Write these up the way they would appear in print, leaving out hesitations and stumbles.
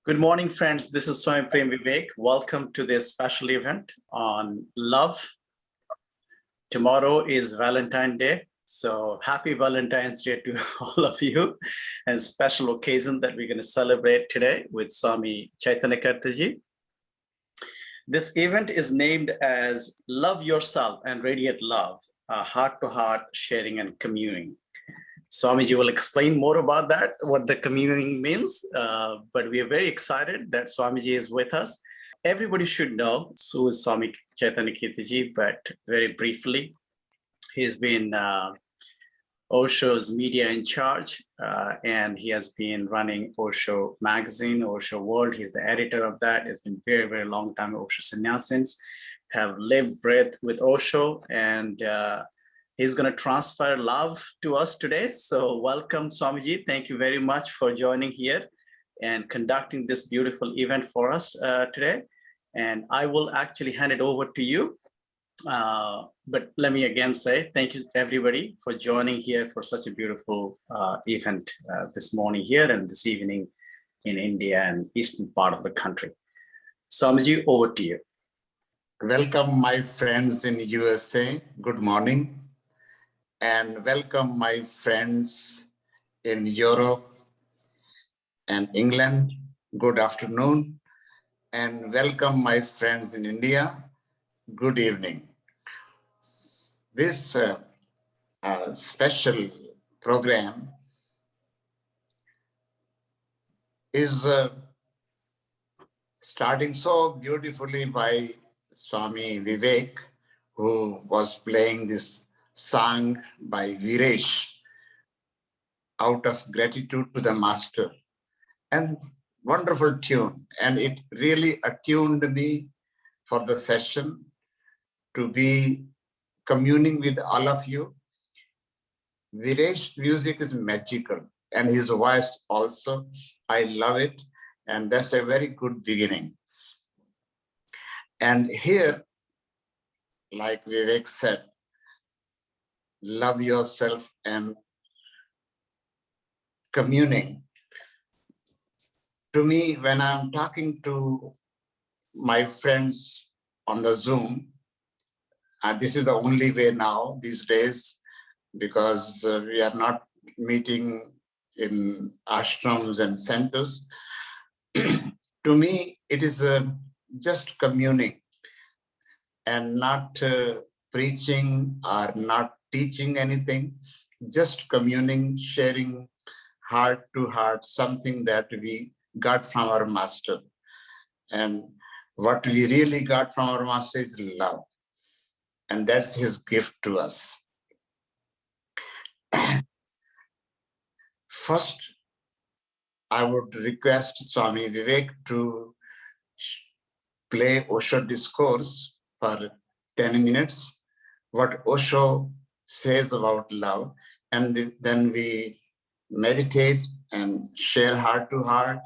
Good morning, friends. This is Swami Prem Vivek. Welcome to this special event on love. Tomorrow is Valentine's Day. So happy Valentine's Day to all of you. And special occasion that we're going to celebrate today with Swami Chaitanya Keerti. This event is named as Love Yourself and Radiate Love, heart-to-heart sharing and communing. Swamiji will explain more about that, what the communing means, but we are very excited that Swamiji is with us. Everybody should know who is Swami Chaitanya Keerti, but very briefly, he's been Osho's media in charge, and he has been running Osho magazine, Osho World. He's the editor of that. It's been very, very long time Osho sannyasins have lived, breathed with Osho, and he's going to transfer love to us today. So welcome, Swamiji. Thank you very much for joining here and conducting this beautiful event for us today. And I will actually hand it over to you. But let me again say thank you to everybody for joining here for such a beautiful event this morning here and this evening in India and eastern part of the country. Swamiji, over to you. Welcome, my friends in USA. Good morning. And welcome my friends in Europe and England. Good afternoon. And welcome my friends in India. Good evening. This special program is starting so beautifully by Swami Vivek, who was playing this sung by Viresh out of gratitude to the master, and wonderful tune, and it really attuned me for the session to be communing with all of you. Viresh's music is magical and his voice also. I love it, and that's a very good beginning. And here, like Vivek said, love yourself and communing. To me, when I'm talking to my friends on the Zoom, this is the only way now these days, because we are not meeting in ashrams and centers. To me, it is just communing and not preaching or not teaching anything, just communing, sharing heart to heart, something that we got from our master. And what we really got from our master is love. And that's his gift to us. First, I would request Swami Vivek to play Osho discourse for 10 minutes, what Osho says about love, and then we meditate and share heart to heart,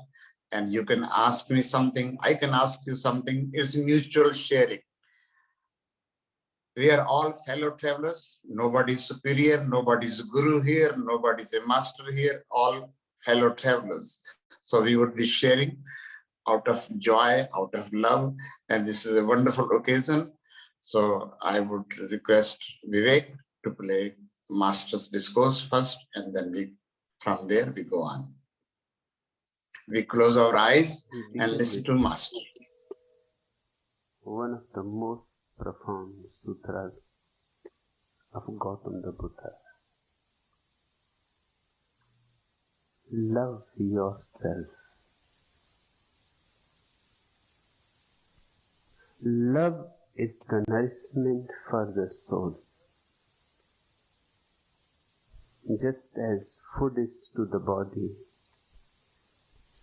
and you can ask me something, I can ask you something. It's mutual sharing. We are all fellow travelers. Nobody is superior, nobody is guru here, nobody is a master here, all fellow travelers. So we would be sharing out of joy, out of love, and this is a wonderful occasion. So I would request Vivek to play Master's Discourse first, and then from there we go on. We close our eyes and listen to Master. One of the most profound sutras of Gautam the Buddha. Love yourself. Love is the nourishment for the soul. Just as food is to the body,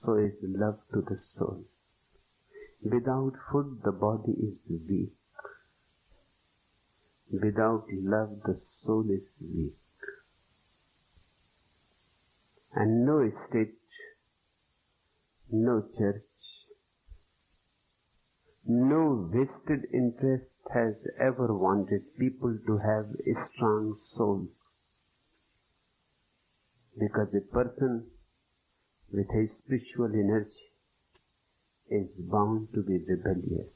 so is love to the soul. Without food, the body is weak. Without love, the soul is weak. And no state, no church, no vested interest has ever wanted people to have a strong soul. Because a person with a spiritual energy is bound to be rebellious.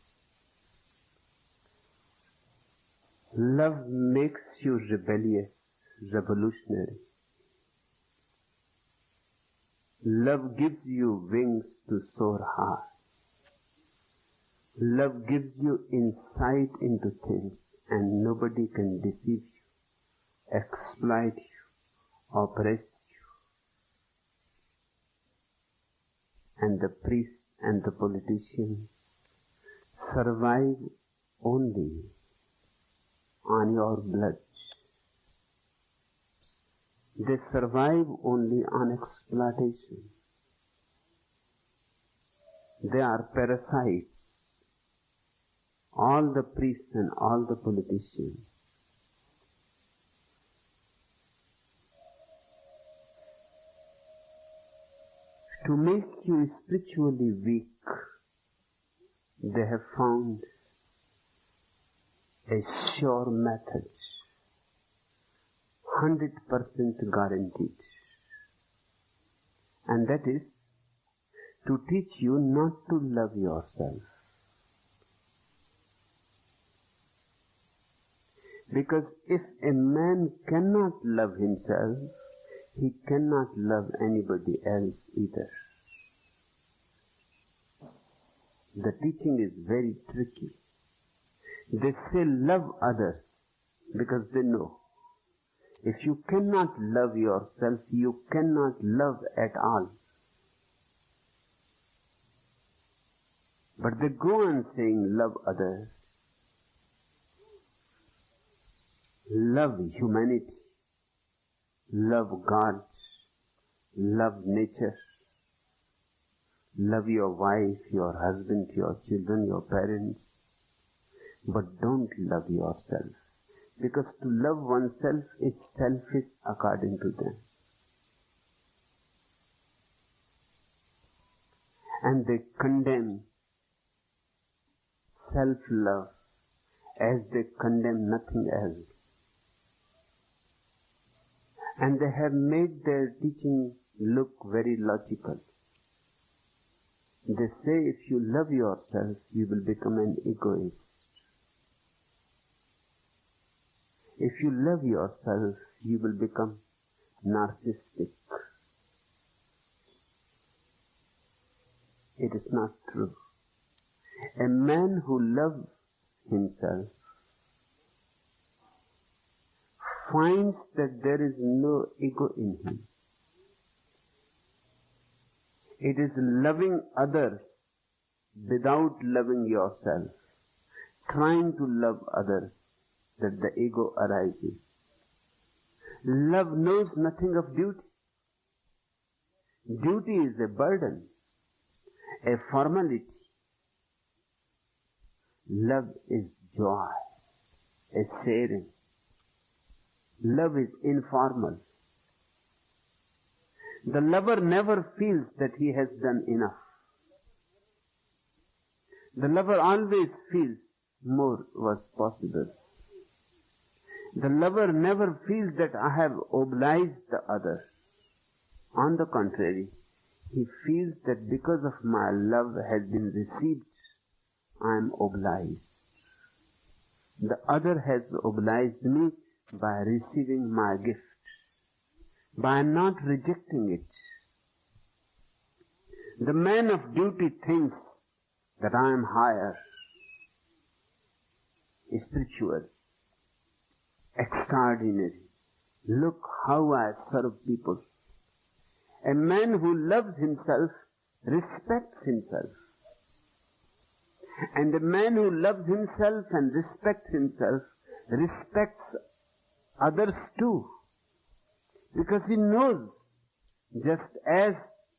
Love makes you rebellious, revolutionary. Love gives you wings to soar high. Love gives you insight into things, and nobody can deceive you, exploit you, oppress you. And the priests and the politicians survive only on your blood. They survive only on exploitation. They are parasites. All the priests and all the politicians. To make you spiritually weak, they have found a sure method, 100% guaranteed. And that is to teach you not to love yourself. Because if a man cannot love himself, he cannot love anybody else either. The teaching is very tricky. They say love others because they know if you cannot love yourself, you cannot love at all. But they go on saying love others. Love humanity, love God, love nature, love your wife, your husband, your children, your parents, but don't love yourself, because to love oneself is selfish according to them. And they condemn self-love as they condemn nothing else. And they have made their teaching look very logical. They say if you love yourself, you will become an egoist. If you love yourself, you will become narcissistic. It is not true. A man who loves himself finds that there is no ego in him. It is loving others without loving yourself, trying to love others, that the ego arises. Love knows nothing of duty. Duty is a burden, a formality. Love is joy, a sharing. Love is informal. The lover never feels that he has done enough. The lover always feels more was possible. The lover never feels that I have obliged the other. On the contrary, he feels that because of my love has been received, I am obliged. The other has obliged me by receiving my gift, by not rejecting it. The man of duty thinks that I am higher, spiritual, extraordinary. Look how I serve people. A man who loves himself respects himself. And a man who loves himself and respects himself respects others too. Because he knows, just as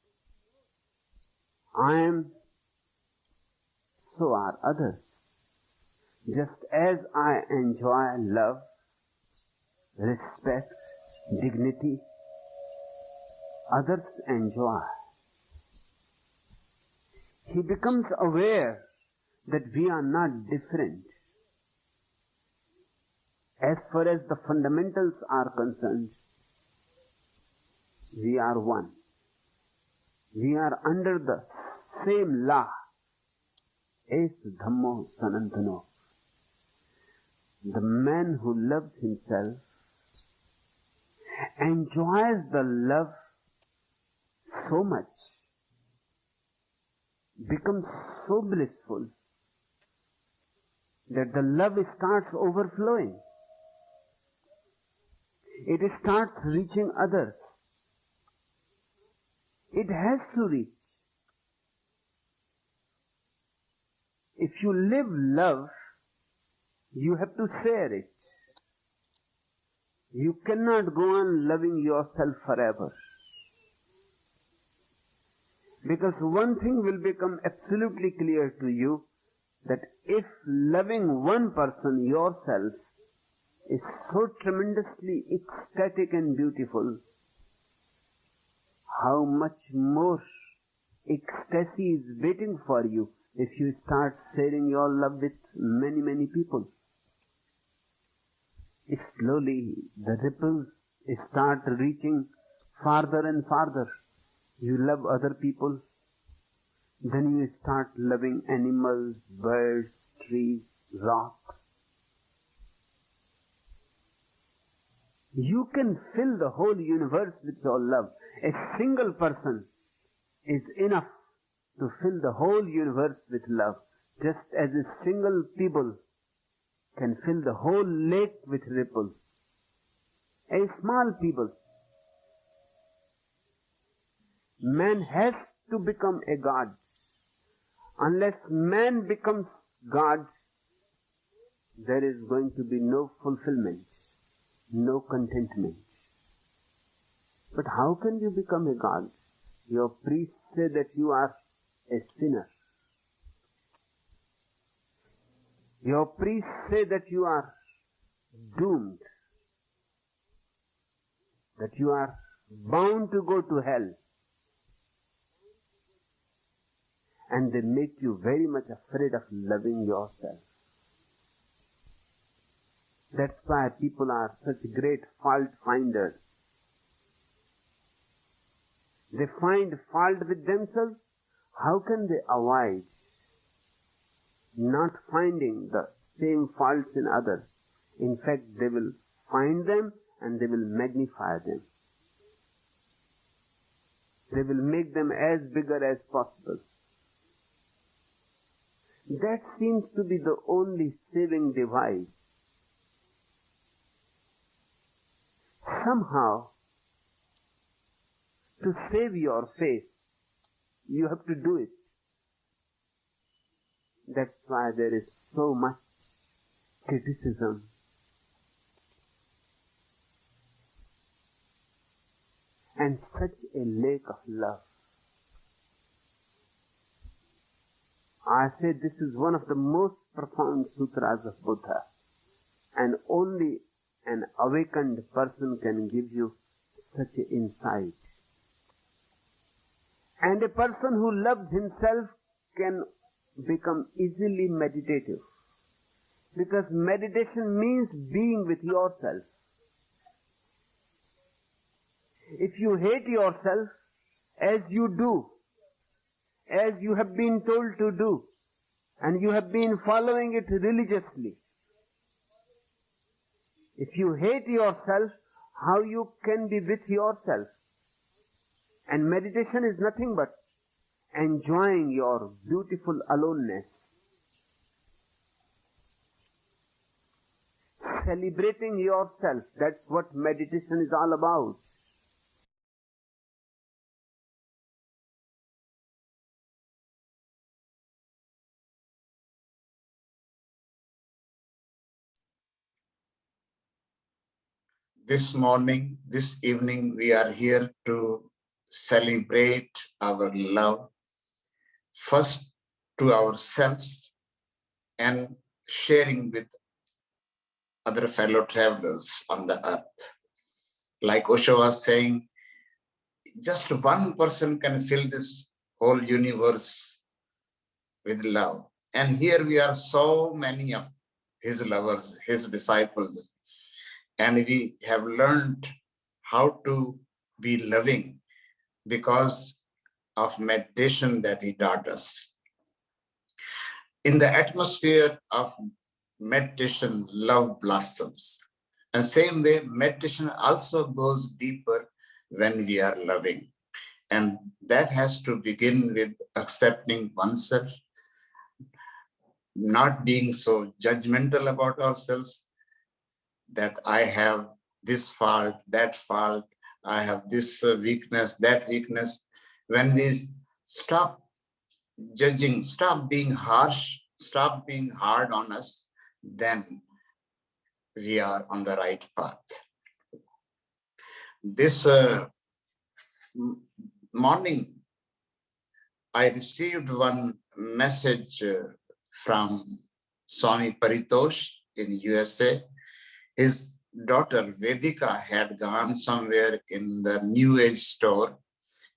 I am, so are others. Just as I enjoy love, respect, dignity, others enjoy. He becomes aware that we are not different. As far as the fundamentals are concerned, we are one. We are under the same law Es Dhammo Sanantano. The man who loves himself enjoys the love so much, becomes so blissful that the love starts overflowing. It starts reaching others. It has to reach. If you live love, you have to share it. You cannot go on loving yourself forever. Because one thing will become absolutely clear to you, that if loving one person, yourself, is so tremendously ecstatic and beautiful, how much more ecstasy is waiting for you if you start sharing your love with many, many people. Slowly the ripples start reaching farther and farther. You love other people, then you start loving animals, birds, trees, rocks. You can fill the whole universe with your love. A single person is enough to fill the whole universe with love, just as a single pebble can fill the whole lake with ripples. A small pebble. Man has to become a god. Unless man becomes God, there is going to be no fulfillment, no contentment. But how can you become a god? Your priests say that you are a sinner. Your priests say that you are doomed, that you are bound to go to hell. And they make you very much afraid of loving yourself. That's why people are such great fault finders. They find fault with themselves. How can they avoid not finding the same faults in others? In fact, they will find them and they will magnify them. They will make them as bigger as possible. That seems to be the only saving device. Somehow, to save your face, you have to do it. That's why there is so much criticism. And such a lack of love. I say this is one of the most profound sutras of Buddha, and only an awakened person can give you such an insight. And a person who loves himself can become easily meditative, because meditation means being with yourself. If you hate yourself as you do, as you have been told to do, and you have been following it religiously, if you hate yourself, how you can be with yourself? And meditation is nothing but enjoying your beautiful aloneness, celebrating yourself. That's what meditation is all about. This morning, this evening, we are here to celebrate our love, first to ourselves and sharing with other fellow travelers on the earth. Like Osho was saying, just one person can fill this whole universe with love. And here we are so many of his lovers, his disciples. And we have learned how to be loving because of meditation that he taught us. In the atmosphere of meditation, love blossoms. And same way, meditation also goes deeper when we are loving. And that has to begin with accepting oneself, not being so judgmental about ourselves, that I have this fault, that fault, I have this weakness, that weakness. When we stop judging, stop being harsh, stop being hard on us, then we are on the right path. This morning, I received one message from Swami Paritosh in USA. His daughter Vedika had gone somewhere in the New Age store,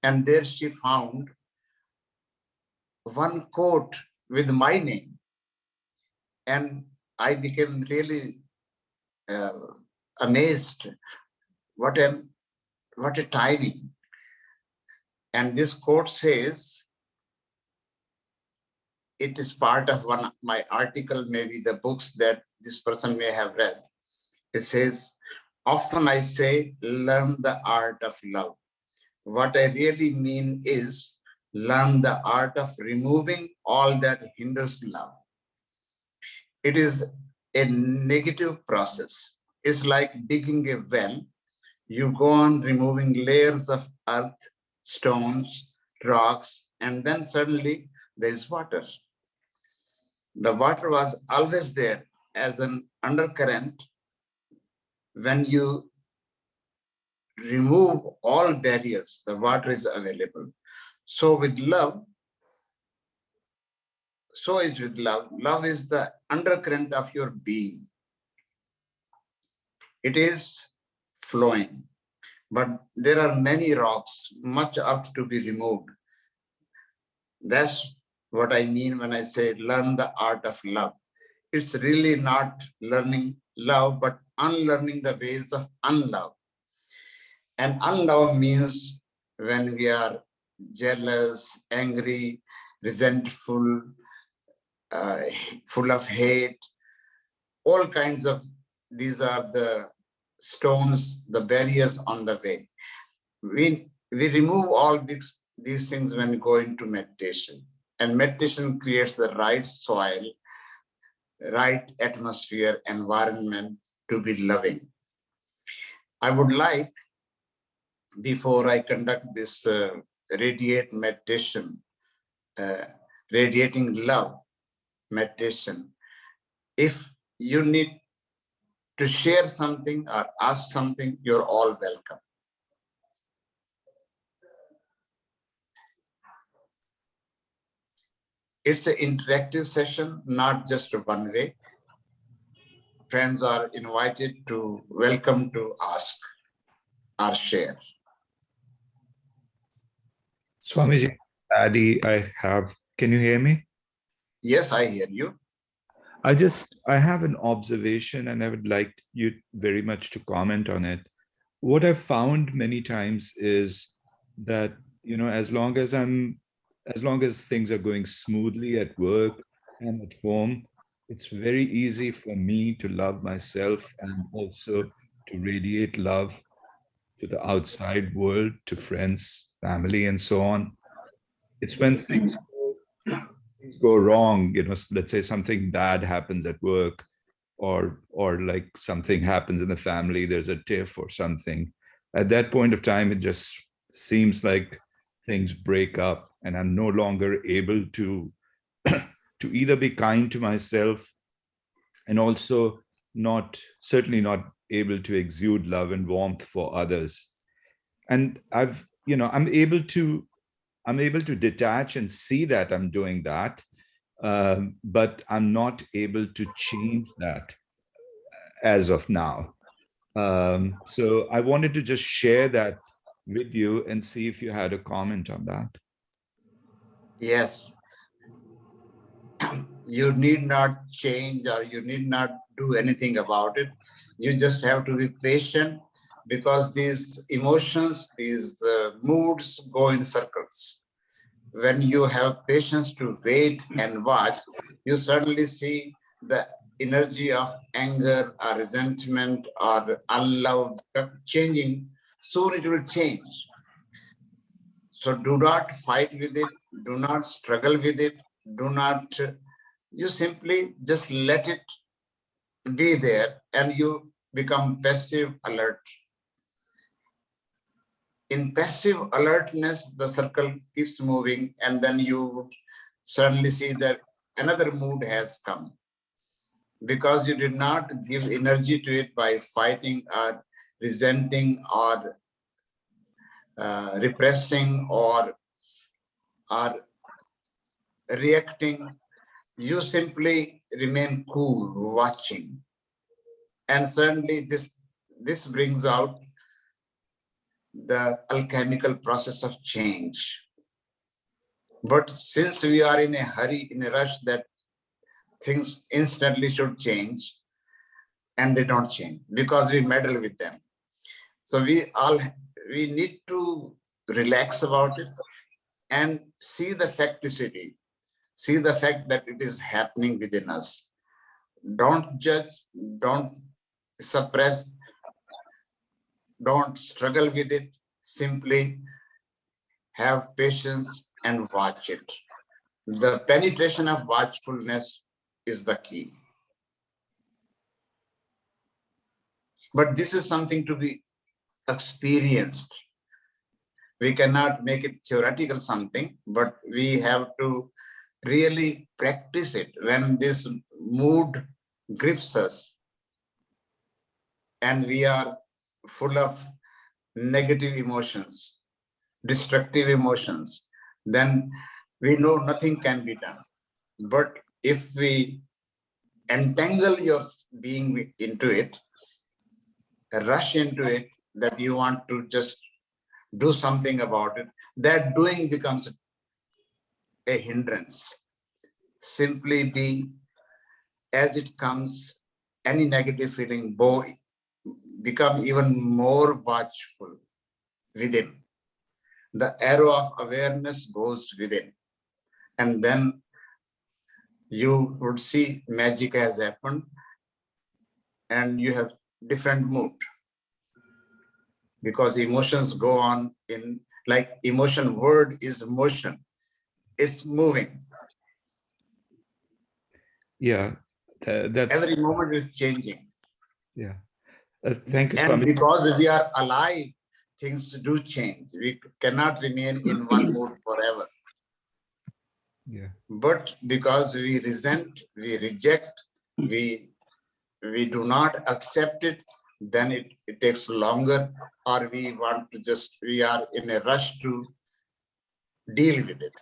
and there she found one quote with my name. And I became really amazed. What a timing. And this quote says, it is part of one of my article, maybe the books that this person may have read. It says, often I say, learn the art of love. What I really mean is, learn the art of removing all that hinders love. It is a negative process. It's like digging a well. You go on removing layers of earth, stones, rocks, and then suddenly there's water. The water was always there as an undercurrent. When you remove all barriers, the water is available. So with love, so is with love. Love is the undercurrent of your being. It is flowing, but there are many rocks, much earth to be removed. That's what I mean when I say learn the art of love. It's really not learning love, but unlearning the ways of unlove. And unlove means when we are jealous, angry, resentful, full of hate, all kinds of, these are the stones, the barriers on the way. We remove all these things when we go into meditation. And meditation creates the right soil, right atmosphere, environment to be loving. I would like, before I conduct this Radiate meditation, radiating love meditation, if you need to share something or ask something, you're all welcome. It's an interactive session, not just one way. Friends are invited to, welcome to ask or share. Swamiji, Adi, can you hear me? Yes, I hear you. I have an observation and I would like you very much to comment on it. What I've found many times is that, as long as things are going smoothly at work and at home, it's very easy for me to love myself and also to radiate love to the outside world, to friends, family, and so on. It's when things go wrong, let's say something bad happens at work, or like something happens in the family, there's a tiff or something. At that point of time, it just seems like things break up and I'm no longer able to to either be kind to myself and also certainly not able to exude love and warmth for others. And I'm able to detach and see that I'm doing that, but I'm not able to change that as of now. So I wanted to just share that with you and see if you had a comment on that. Yes. You need not change or you need not do anything about it. You just have to be patient, because these emotions, these moods go in circles. When you have patience to wait and watch, you suddenly see the energy of anger or resentment or unlove changing, soon it will change. So do not fight with it, do not struggle with it, do not, you simply just let it be there and you become passive alert. In passive alertness, the circle keeps moving and then you suddenly see that another mood has come. Because you did not give energy to it by fighting or resenting or repressing or reacting, you simply remain cool, watching. And suddenly this brings out the alchemical process of change. But since we are in a hurry, in a rush that things instantly should change, and they don't change because we meddle with them. So we need to relax about it and see the facticity, see the fact that it is happening within us. Don't judge, don't suppress, don't struggle with it, simply have patience and watch it. The penetration of watchfulness is the key. But this is something to be experienced. We cannot make it theoretical something, but we have to really practice it. When this mood grips us and we are full of negative emotions, destructive emotions, then we know nothing can be done. But if we entangle your being into it, rush into it, that you want to just do something about it, that doing becomes a hindrance. Simply be as it comes, any negative feeling, become even more watchful within. The arrow of awareness goes within. And then you would see magic has happened and you have different mood. Because emotions go on in, like emotion word is motion. It's moving. Yeah, that's Every moment is changing. yeah. Thank you, And Swami. because we are alive, things do change. We cannot remain in one mood forever. Yeah. But because we resent, we reject, we do not accept it, then it takes longer, or we are in a rush to deal with it.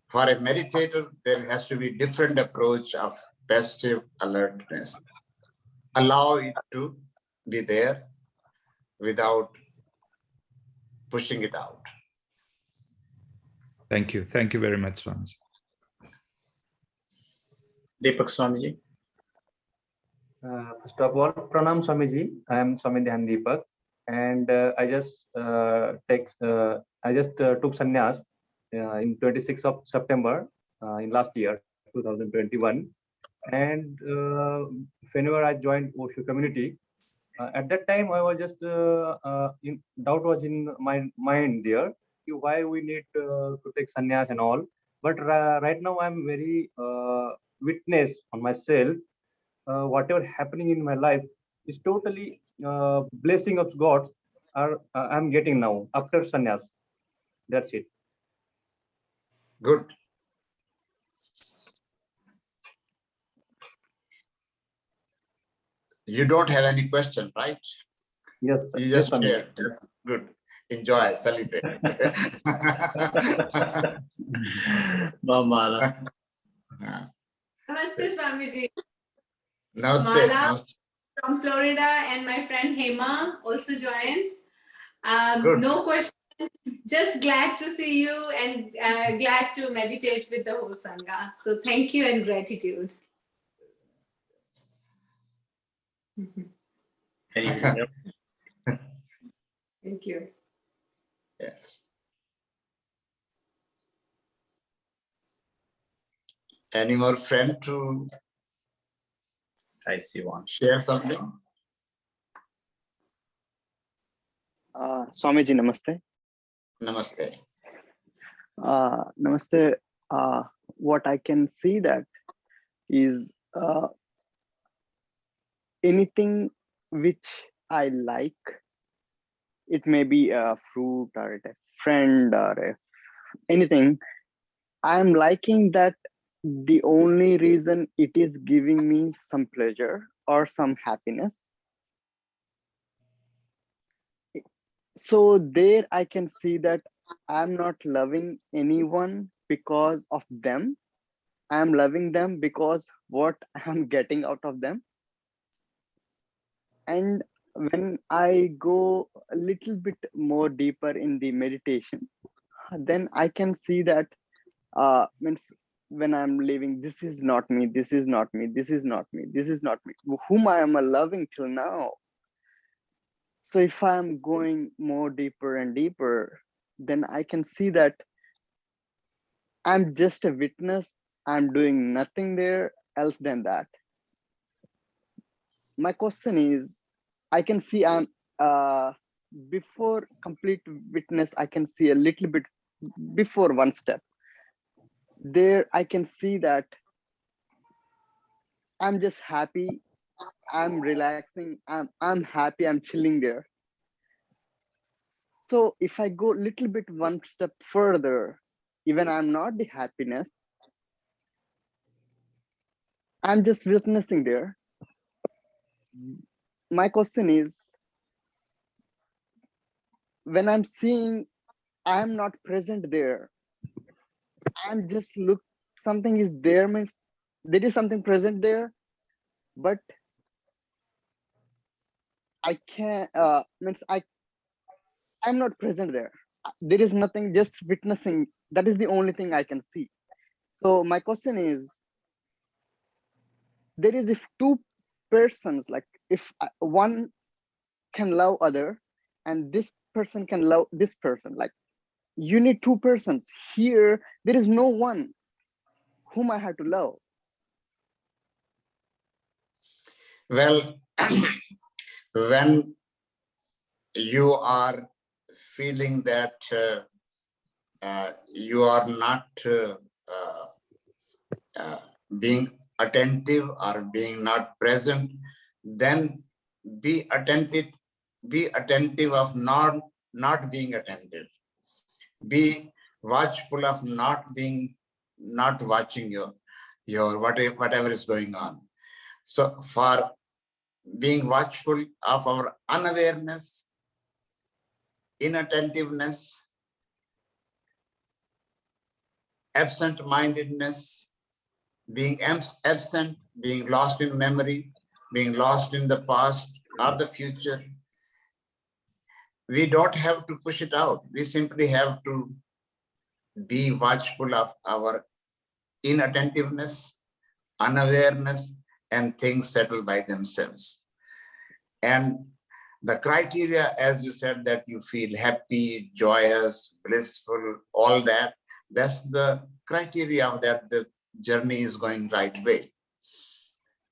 For a meditator, there has to be different approach of passive alertness. Allow it to be there without pushing it out. Thank you. Thank you very much, Swami. Deepak Swamiji. First of all, Pranam Swamiji. I am Swami Dhyan Deepak, and I just took sannyas in 26th of September in last year, 2021. And whenever I joined Osho community, at that time I was just doubt was in my mind there, why we need to take sannyas and all. But right now I'm very witness on myself. Whatever happening in my life is totally blessing of God I'm getting now after sannyas. That's it. Good. You don't have any question, right? Yes, sir. You just Yes, shared. That's good. Enjoy, celebrate. Mamala. Namaste, Swamiji. Namaste. Mala Namaste. from Florida and my friend Hema also joined. Good. No question, just glad to see you and glad to meditate with the whole Sangha. So thank you and gratitude. Anything else? Thank you. Yes. Any more friend to I see one. share something? Swamiji, namaste. Namaste. Namaste. What I can see that is anything which I like. It may be a fruit or a friend or anything. I'm liking that. The only reason it is giving me some pleasure or some happiness. So there I can see that I'm not loving anyone because of them. I'm loving them because what I'm getting out of them. And when I go a little bit more deeper in the meditation, then I can see that means when I'm living, this is not me, this is not me, this is not me, this is not me, whom I am loving till now. So if I'm going more deeper and deeper, then I can see that I'm just a witness. I'm doing nothing there else than that. My question is, I can see I'm before complete witness, I can see a little bit before one step. There I can see that I'm just happy, I'm relaxing, I'm happy, I'm chilling there. So if I go a little bit one step further, even I'm not the happiness, I'm just witnessing there. My question is, when I'm seeing I'm not present there, I'm just something is there, means there is something present there, but I can't, means I'm not present there. There is nothing, just witnessing. That is the only thing I can see. So my question is, there is if two persons, like if one can love other and this person can love this person, like you need two persons. Here, there is no one whom I have to love. Well, when you are feeling that you are not being attentive or being not present, then be attentive of not being attentive. Be watchful of not watching your whatever is going on. So for being watchful of our unawareness, inattentiveness, absent-mindedness, being absent, being lost in memory, being lost in the past or the future, we don't have to push it out. We simply have to be watchful of our inattentiveness, unawareness, and things settle by themselves. And the criteria, as you said, that you feel happy, joyous, blissful, all that, that's the criteria of that the journey is going right way.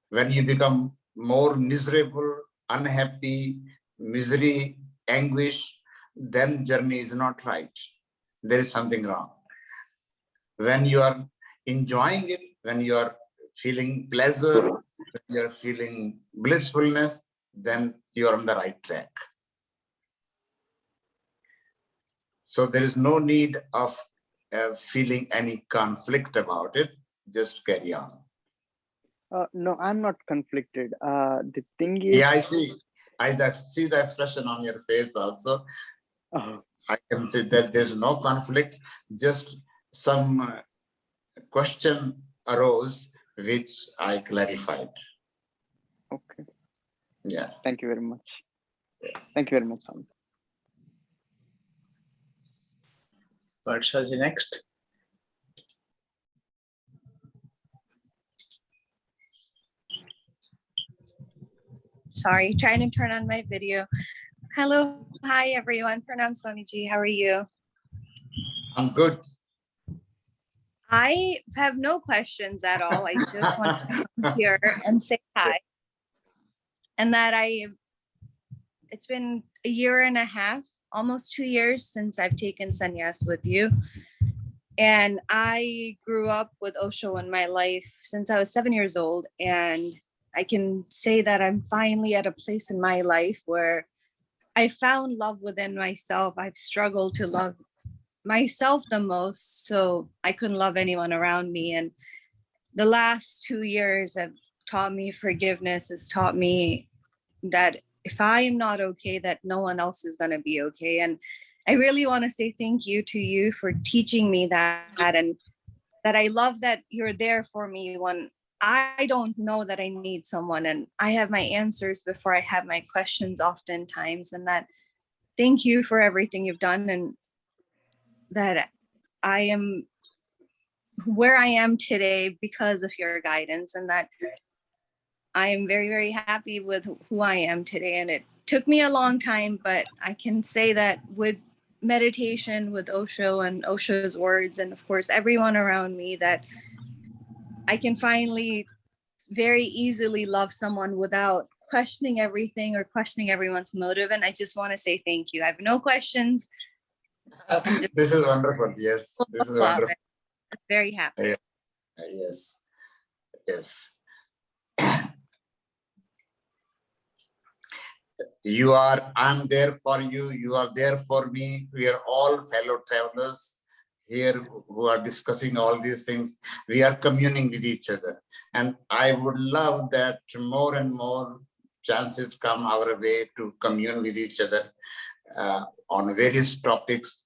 When you become more miserable, unhappy, misery, anguish, then journey is not right. There is something wrong. When you are enjoying it, when you are feeling pleasure, when you are feeling blissfulness, then you are on the right track. So there is no need of feeling any conflict about it. Just carry on. No, I'm not conflicted. The thing is, yeah, I see the expression on your face also. I can see that there's no conflict, just some question arose which I clarified. Okay. Yeah. Thank you very much. Yes. Thank you very much. Varshaji next. Sorry, trying to turn on my video. Hello, hi everyone. Pranam Swamiji, how are you? I'm good. I have no questions at all. I just want to come here and say hi. And that it's been a year and a half, almost 2 years since I've taken sannyas with you. And I grew up with Osho in my life since I was 7 years old. And I can say that I'm finally at a place in my life where I found love within myself. I've struggled to love myself the most, so I couldn't love anyone around me. And the last 2 years have taught me forgiveness, has taught me that if I am not okay, that no one else is going to be okay. And I really want to say thank you to you for teaching me that, and that I love that you're there for me when I don't know that I need someone, and I have my answers before I have my questions oftentimes. And that thank you for everything you've done, and that I am where I am today because of your guidance, and that I am very, very happy with who I am today. And it took me a long time, but I can say that with meditation, with Osho and Osho's words, and of course, everyone around me, that I can finally very easily love someone without questioning everything or questioning everyone's motive. And I just want to say thank you. I have no questions. This is wonderful. Yes, this is wonderful. I'm very happy. Yes, yes. I'm there for you. You are there for me. We are all fellow travelers here who are discussing all these things. We are communing with each other. And I would love that more and more chances come our way to commune with each other on various topics,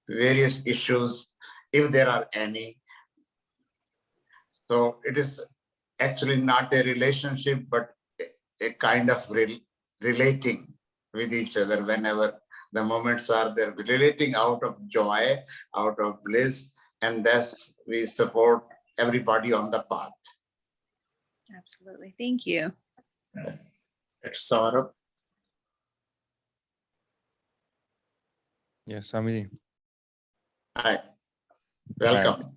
various issues, if there are any. So it is actually not a relationship, but a kind of relating with each other whenever the moments are there, relating out of joy, out of bliss, and thus we support everybody on the path. Absolutely. Thank you. It's Saurabh. Yes, Swamiji. Hi, welcome.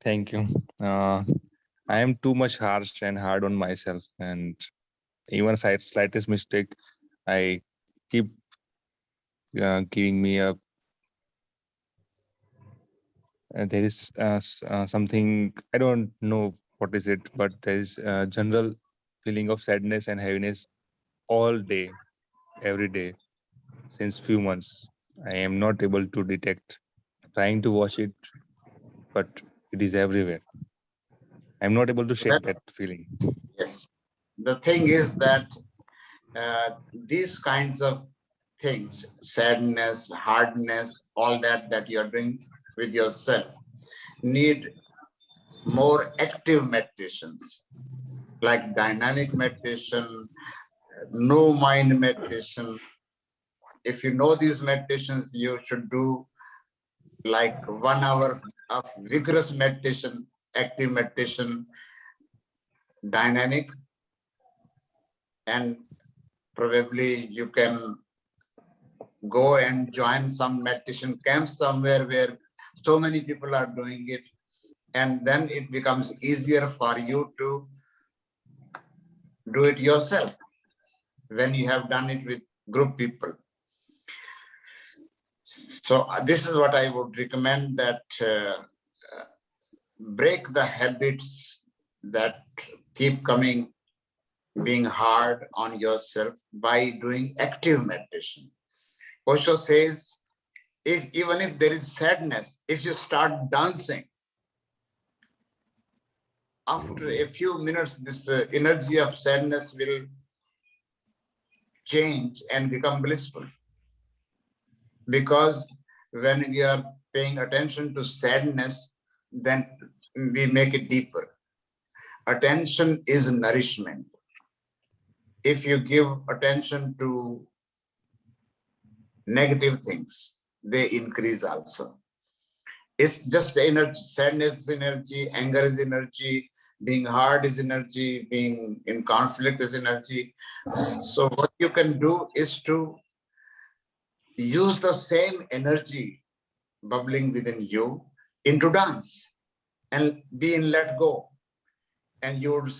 Thank you. I am too much harsh and hard on myself, and even slightest mistake, I keep giving me up. There is something, I don't know what is it, but there is a general feeling of sadness and heaviness all day, every day, since few months. I am not able to detect, trying to watch it, but it is everywhere. I'm not able to shake that feeling. Yes. The thing is that these kinds of things, sadness, hardness, all that you're doing with yourself, need more active meditations, like dynamic meditation, no mind meditation. If you know these meditations, you should do like 1 hour of vigorous meditation, active meditation, dynamic, and probably you can go and join some meditation camps somewhere where so many people are doing it, and then it becomes easier for you to do it yourself when you have done it with group people. So this is what I would recommend, that break the habits that keep coming, being hard on yourself by doing active meditation. Osho says, even if there is sadness, if you start dancing, after a few minutes, this energy of sadness will change and become blissful. Because when we are paying attention to sadness, then we make it deeper. Attention is nourishment. If you give attention to negative things, they increase also. It's just energy. Sadness is energy, anger is energy, being hard is energy, being in conflict is energy. So what you can do is to use the same energy bubbling within you into dance and be in let go. And you'd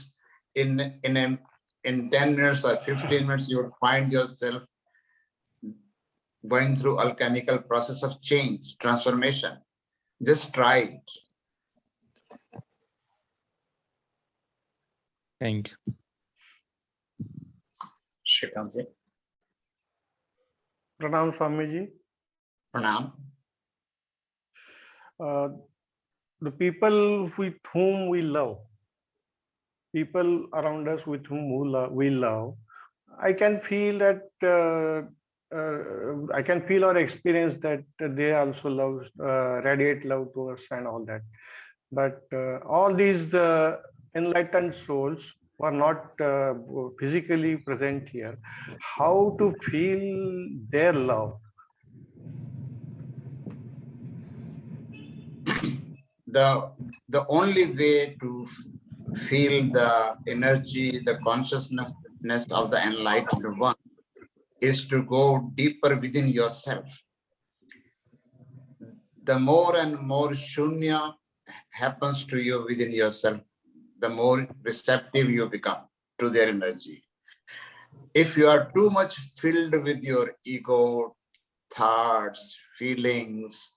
in 10 minutes or 15 minutes, you would find yourself going through alchemical process of change, transformation. Just try it. Thank you. Shrikantji. Pranam Swamiji. Pranam. The people with whom we love, people around us with whom we love, I can feel that, I can feel or experience that they also love, radiate love to us and all that. But all these enlightened souls who are not physically present here, how to feel their love? The only way to feel the energy, the consciousness of the enlightened one is to go deeper within yourself. The more and more shunya happens to you within yourself, the more receptive you become to their energy. If you are too much filled with your ego, thoughts, feelings,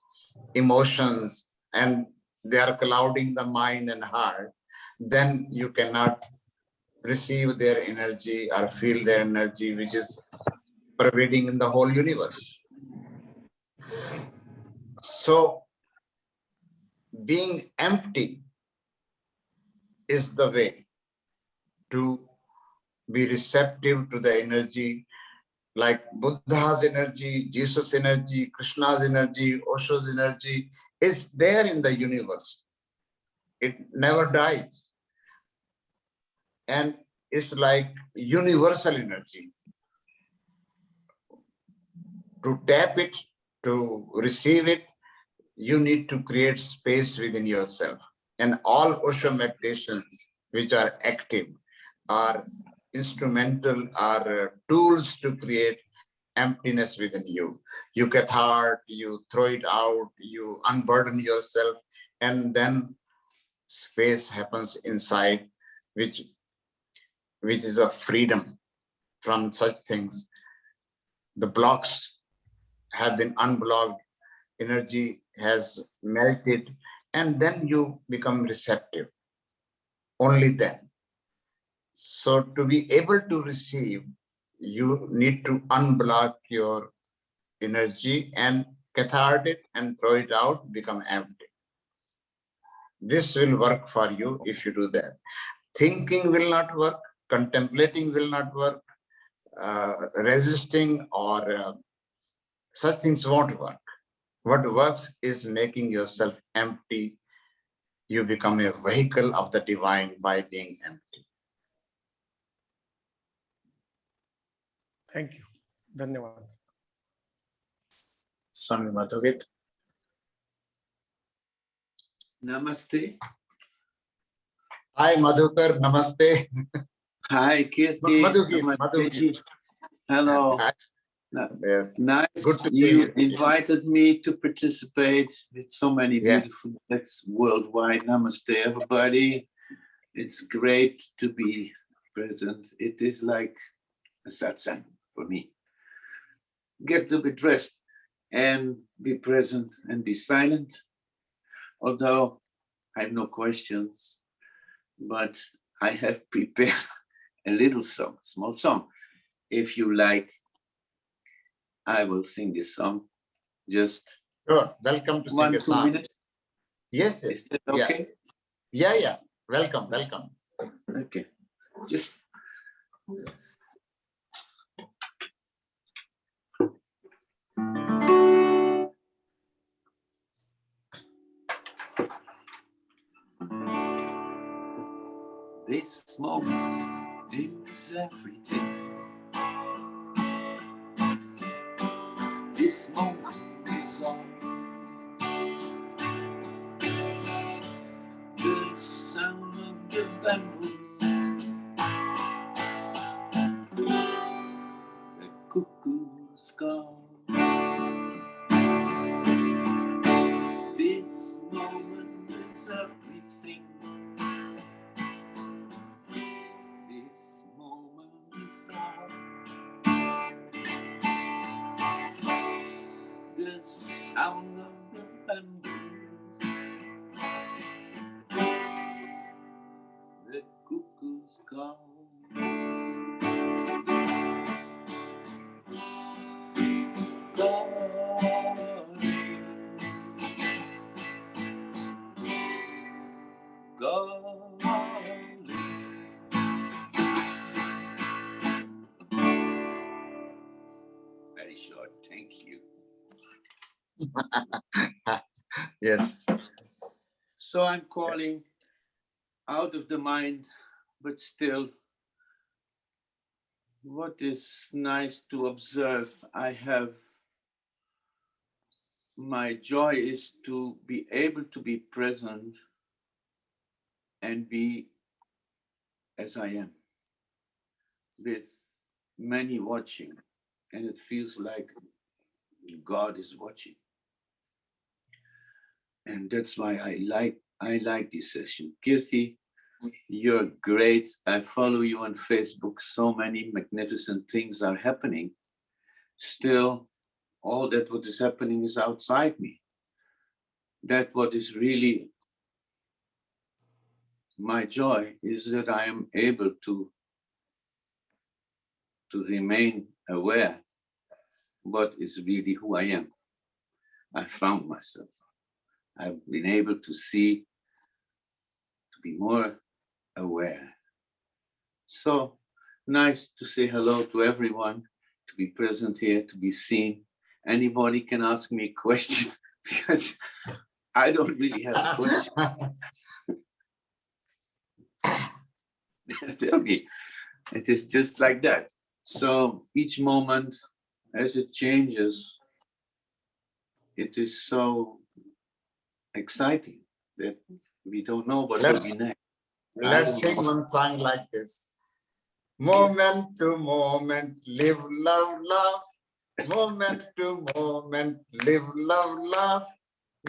emotions, and they are clouding the mind and heart, then you cannot receive their energy or feel their energy, which is pervading in the whole universe. So, being empty is the way to be receptive to the energy, like Buddha's energy, Jesus' energy, Krishna's energy, Osho's energy is there in the universe. It never dies. And it's like universal energy. To tap it, to receive it, you need to create space within yourself. And all Osho meditations, which are active, are instrumental, are tools to create emptiness within you. You get hard, you throw it out, you unburden yourself, and then space happens inside, which is a freedom from such things. The blocks have been unblocked, energy has melted, and then you become receptive. Only then. So to be able to receive, you need to unblock your energy and cathart it and throw it out, become empty. This will work for you if you do that. Thinking will not work, contemplating will not work, resisting or such things won't work. What works is making yourself empty. You become a vehicle of the divine by being empty. Thank you. Dhanyavad. Swami Madhugit. Namaste. Hi, Madhukar. Namaste. Hi, Keerti. Madhugit. Hello. Yes. Nice. Good to you invited me to participate with so many beautiful texts worldwide. Namaste, everybody. It's great to be present. It is like a satsang for me. Get a bit rest and be present and be silent. Although I have no questions, but I have prepared a little song, small song. If you like, I will sing this song. Just sure. Welcome to sing a 2 song. minutes. Yes. Is that okay? Yeah. Welcome. Okay. Just. Yes. This moment is everything. This moment is all. The sound of the bamboos, the cuckoo's call. This moment sing. This moment is ours. The sound of the bamboos, the cuckoo's call. Calling. Very short, thank you. Yes. So I'm calling out of the mind, but still, what is nice to observe, my joy is to be able to be present and be as I am, with many watching, and it feels like God is watching. And that's why I like this session. Keerti, you're great. I follow you on Facebook. So many magnificent things are happening. Still, all that what is happening is outside me. That what is really my joy is that I am able to remain aware what is really who I am. I found myself. I've been able to see, to be more aware. So nice to say hello to everyone, to be present here, to be seen. Anybody can ask me a question because I don't really have a question. Tell me, it is just like that. So each moment, as it changes, it is so exciting that we don't know what will be next. Let's sing one song like this. Moment to moment, live, love, love. Moment to moment, live, love, love.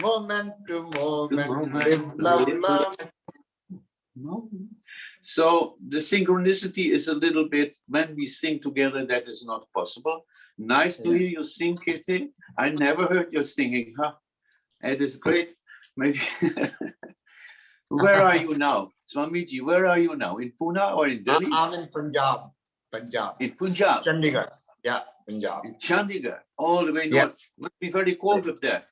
Moment to moment, live, love, love. So the synchronicity is a little bit, when we sing together, that is not possible. Nice to hear you sing, Keerti. I never heard you singing, huh? It is great. Maybe. Where are you now? Swamiji, where are you now? In Pune or in Delhi? I'm in Punjab. Punjab. In Punjab? Chandigarh. Yeah, Punjab. In Chandigarh, all the way north. Must be very cold up there.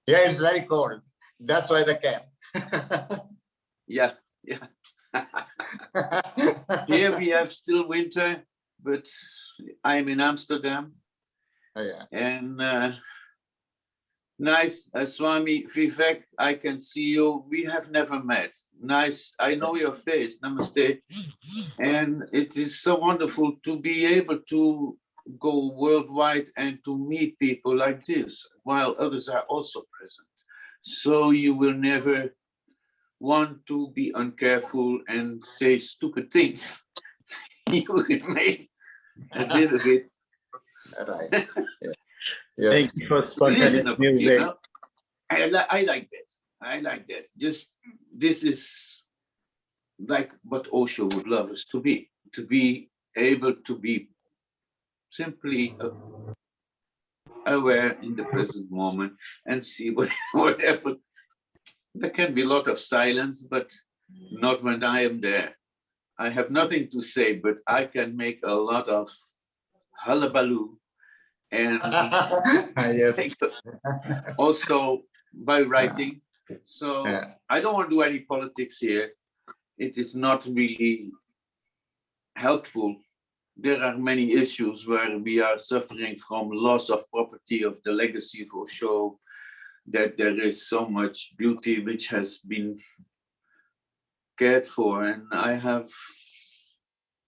Yeah, it's very cold. That's why they came. Yeah, yeah. Here we have still winter, but I'm in Amsterdam. Oh, yeah. And nice, Swami Vivek, I can see you. We have never met. Nice, I know your face. Namaste. And it is so wonderful to be able to go worldwide and to meet people like this while others are also present. So you will never want to be uncareful and say stupid things. You remain a little bit. Right. Yes. Thank you for spontaneous music. You know? I like that. I like that. Just this is like what Osho would love us to be able to be simply aware in the present moment and see whatever. There can be a lot of silence, but not when I am there. I have nothing to say, but I can make a lot of hullabaloo. And yes. also by writing. So I don't want to do any politics here. It is not really helpful. There are many issues where we are suffering from loss of property of the legacy of Osho, that there is so much beauty which has been cared for, and I have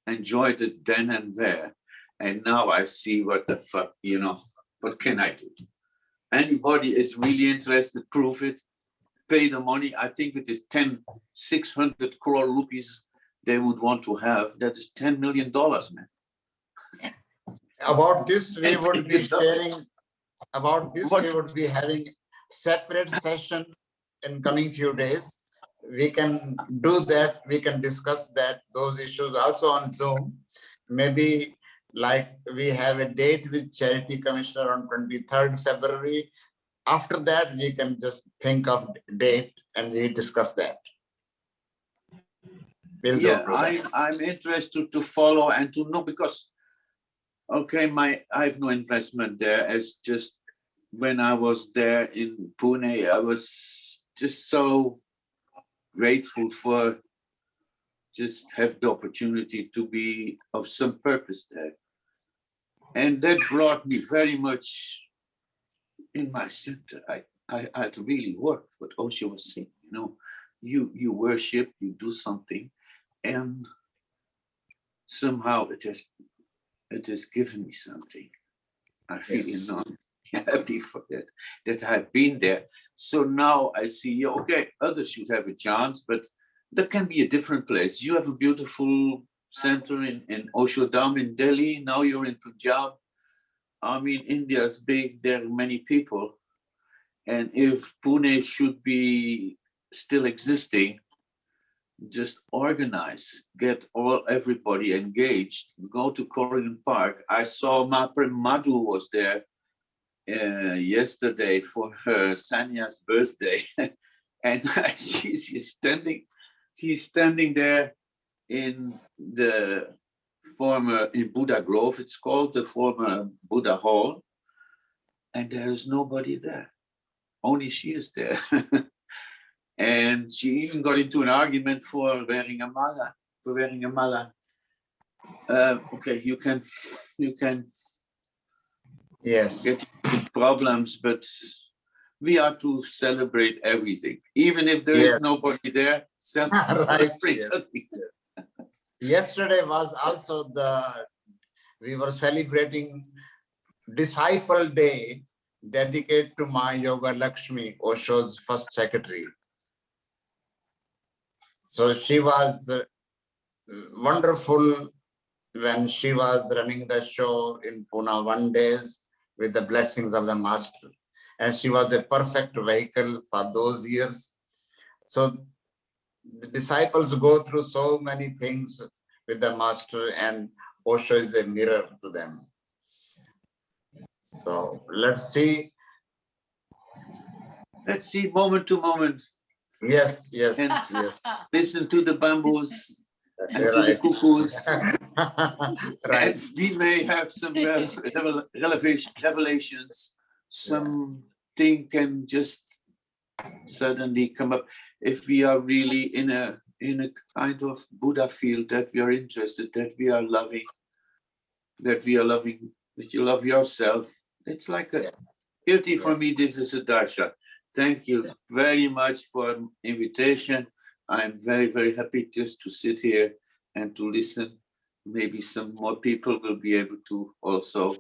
enjoyed it then and there. And now I see what the fuck, what can I do? Anybody is really interested, prove it, pay the money. I think it is 600 crore rupees they would want to have. That is $10 million, man. About this, we would be sharing, we would be having separate session in coming few days. We can do that. We can discuss those issues also on Zoom. Maybe like we have a date with Charity Commissioner on 23rd February. After that, we can just think of date and we discuss that. We'll I'm interested to follow and to know, because okay, I have no investment there. It's just when I was there in Pune, I was just so grateful for just have the opportunity to be of some purpose there. And that brought me very much in my center. I had really worked what Osho was saying, you worship, you do something, and somehow it has given me something. I feel enormously happy for that I've been there. So now I see, okay, others should have a chance, but there can be a different place. You have a beautiful center in Osho Dham in Delhi. Now you're in Punjab. I mean, India is big. There are many people. And if Pune should be still existing, just organize, get everybody engaged, go to Corrigan Park. I saw Maprem Madhu was there yesterday for her Sanya's birthday. And she's standing there in the former, in Buddha Grove, it's called, the former Buddha Hall. And there's nobody there. Only she is there. And she even got into an argument for wearing a mala. Okay, you can get problems, but we are to celebrate everything. Even if there is nobody there, celebrate everything. Yesterday was also we were celebrating Disciple Day, dedicated to my Yoga Lakshmi, Osho's first secretary. So she was wonderful when she was running the show in Pune 1 day with the blessings of the master. And she was a perfect vehicle for those years. So the disciples go through so many things with the master, and Osho is a mirror to them. So let's see. Let's see moment to moment. Yes. And listen to the bamboos and to the cuckoos. And we may have some revelations. Something can just suddenly come up. If we are really in a kind of Buddha field, that we are interested, that we are loving, that you love yourself. It's like a Keerti, for me, this is a darshan. Thank you very much for invitation. I'm very, very happy just to sit here and to listen. Maybe some more people will be able to also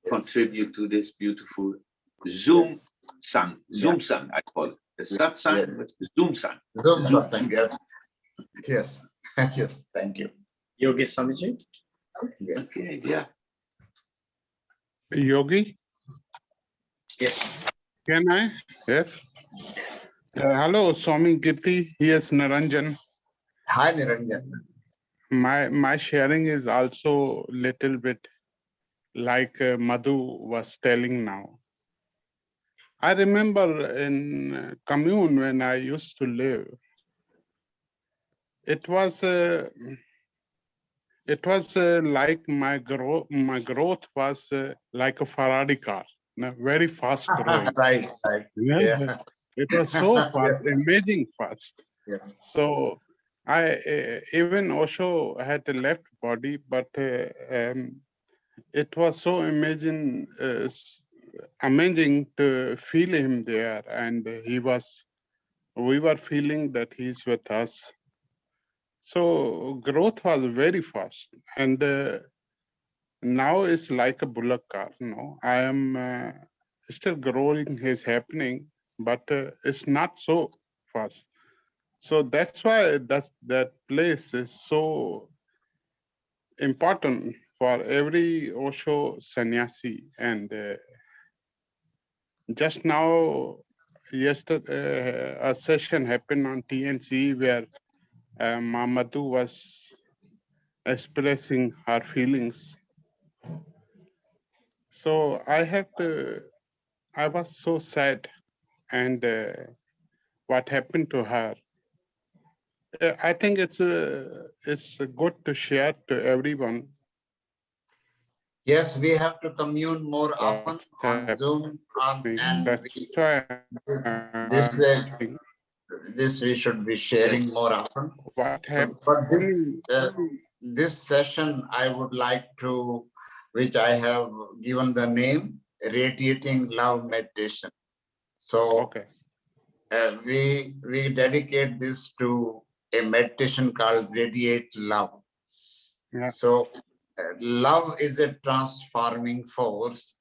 contribute to this beautiful Zoom sang. Zoom sang, I call it. The satsang, but Zoom sang. Zoom satsang, yes. Yes, thank you. Yogi Swamiji? Okay, yeah. Yogi? Yes. Can I? Yes. Hello, Swami Keerti. Yes, Niranjan. Hi, Niranjan. My sharing is also little bit like Madhu was telling now. I remember in commune when I used to live, it was like my growth was like a Ferrari car, very fast growing. Right. Yeah. It was so fast, amazing fast. Yeah. So I even Osho had a left body, but it was so amazing to feel him there, and we were feeling that he's with us. So growth was very fast, and now it's like a bullock car. I am still growing is happening, but it's not so fast. So that's why that place is so important for every Osho sannyasi. And just now yesterday a session happened on TNC where Mamadou was expressing her feelings. So I was so sad, and what happened to her. I think it's good to share to everyone. Yes, we have to commune more often on Zoom, and That's why this we should be sharing more often. What So for this session, I would like to, which I have given the name, Radiating Love Meditation. So we dedicate this to a meditation called Radiate Love. So love is a transforming force,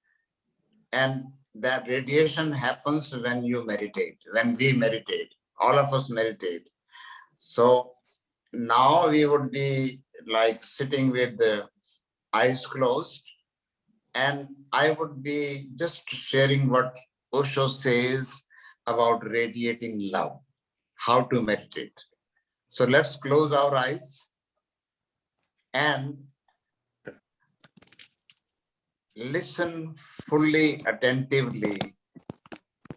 and that radiation happens when you meditate, when we meditate. All of us meditate. So now we would be like sitting with the eyes closed, and I would be just sharing what Osho says about radiating love, how to meditate. So let's close our eyes and listen fully, attentively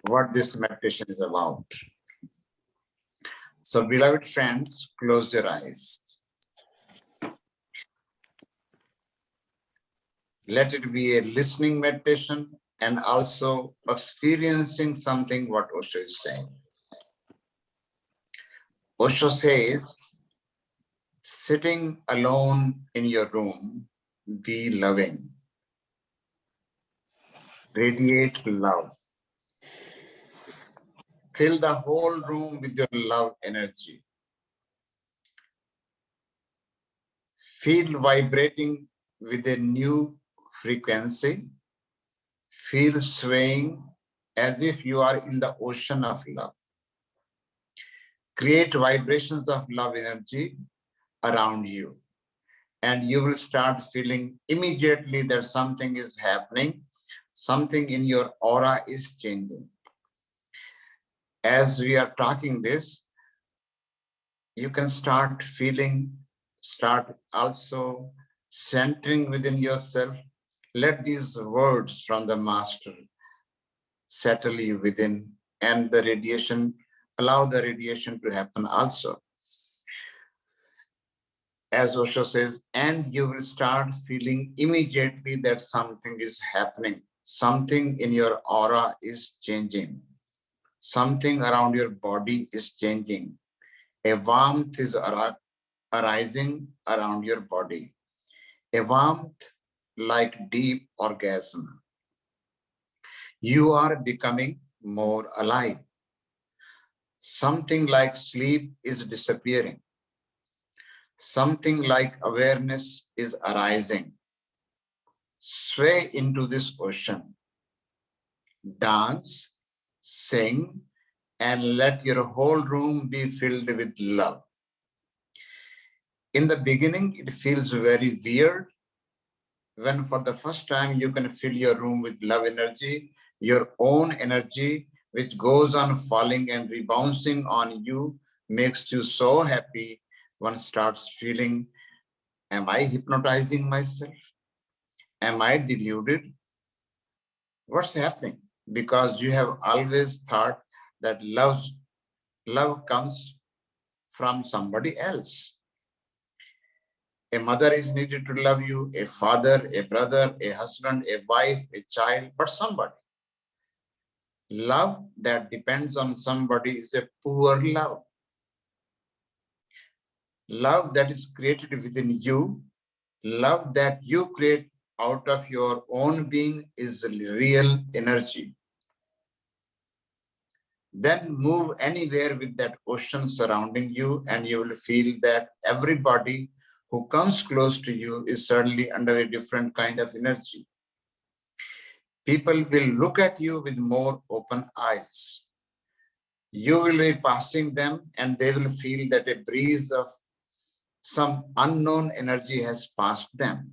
what this meditation is about. So beloved friends, close your eyes. Let it be a listening meditation and also experiencing something what Osho is saying. Osho says, sitting alone in your room, be loving. Radiate love. Fill the whole room with your love energy. Feel vibrating with a new frequency. Feel swaying as if you are in the ocean of love. Create vibrations of love energy around you, and you will start feeling immediately that something is happening, something in your aura is changing. As we are talking this, you can start feeling, start also centering within yourself. Let these words from the Master settle you within, and the radiation, allow the radiation to happen also. As Osho says, and you will start feeling immediately that something is happening. Something in your aura is changing. Something around your body is changing. A warmth is arising around your body. A warmth like deep orgasm. You are becoming more alive. Something like sleep is disappearing. Something like awareness is arising. Sway into this ocean. Dance, sing, and let your whole room be filled with love. In the beginning, it feels very weird when for the first time you can fill your room with love energy, your own energy, which goes on falling and rebouncing on you, makes you so happy. One starts feeling, am I hypnotizing myself? Am I deluded? What's happening? Because you have always thought that love comes from somebody else. A mother is needed to love you, a father, a brother, a husband, a wife, a child, but somebody. Love that depends on somebody is a poor love. Love that is created within you, love that you create out of your own being is real energy. Then move anywhere with that ocean surrounding you, and you will feel that everybody who comes close to you is certainly under a different kind of energy. People will look at you with more open eyes. You will be passing them, and they will feel that a breeze of some unknown energy has passed them.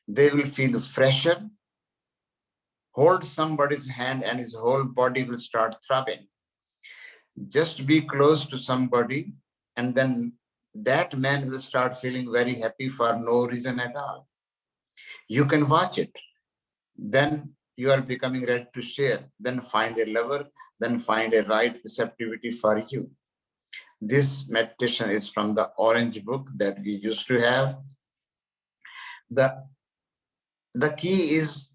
They will feel fresher. hold somebody's hand and his whole body will start throbbing. Just be close to somebody and then that man will start feeling very happy for no reason at all. You can watch it. Then you are becoming ready to share. Then find a lover, then find a right receptivity for you. This meditation is from the orange book that we used to have. The key is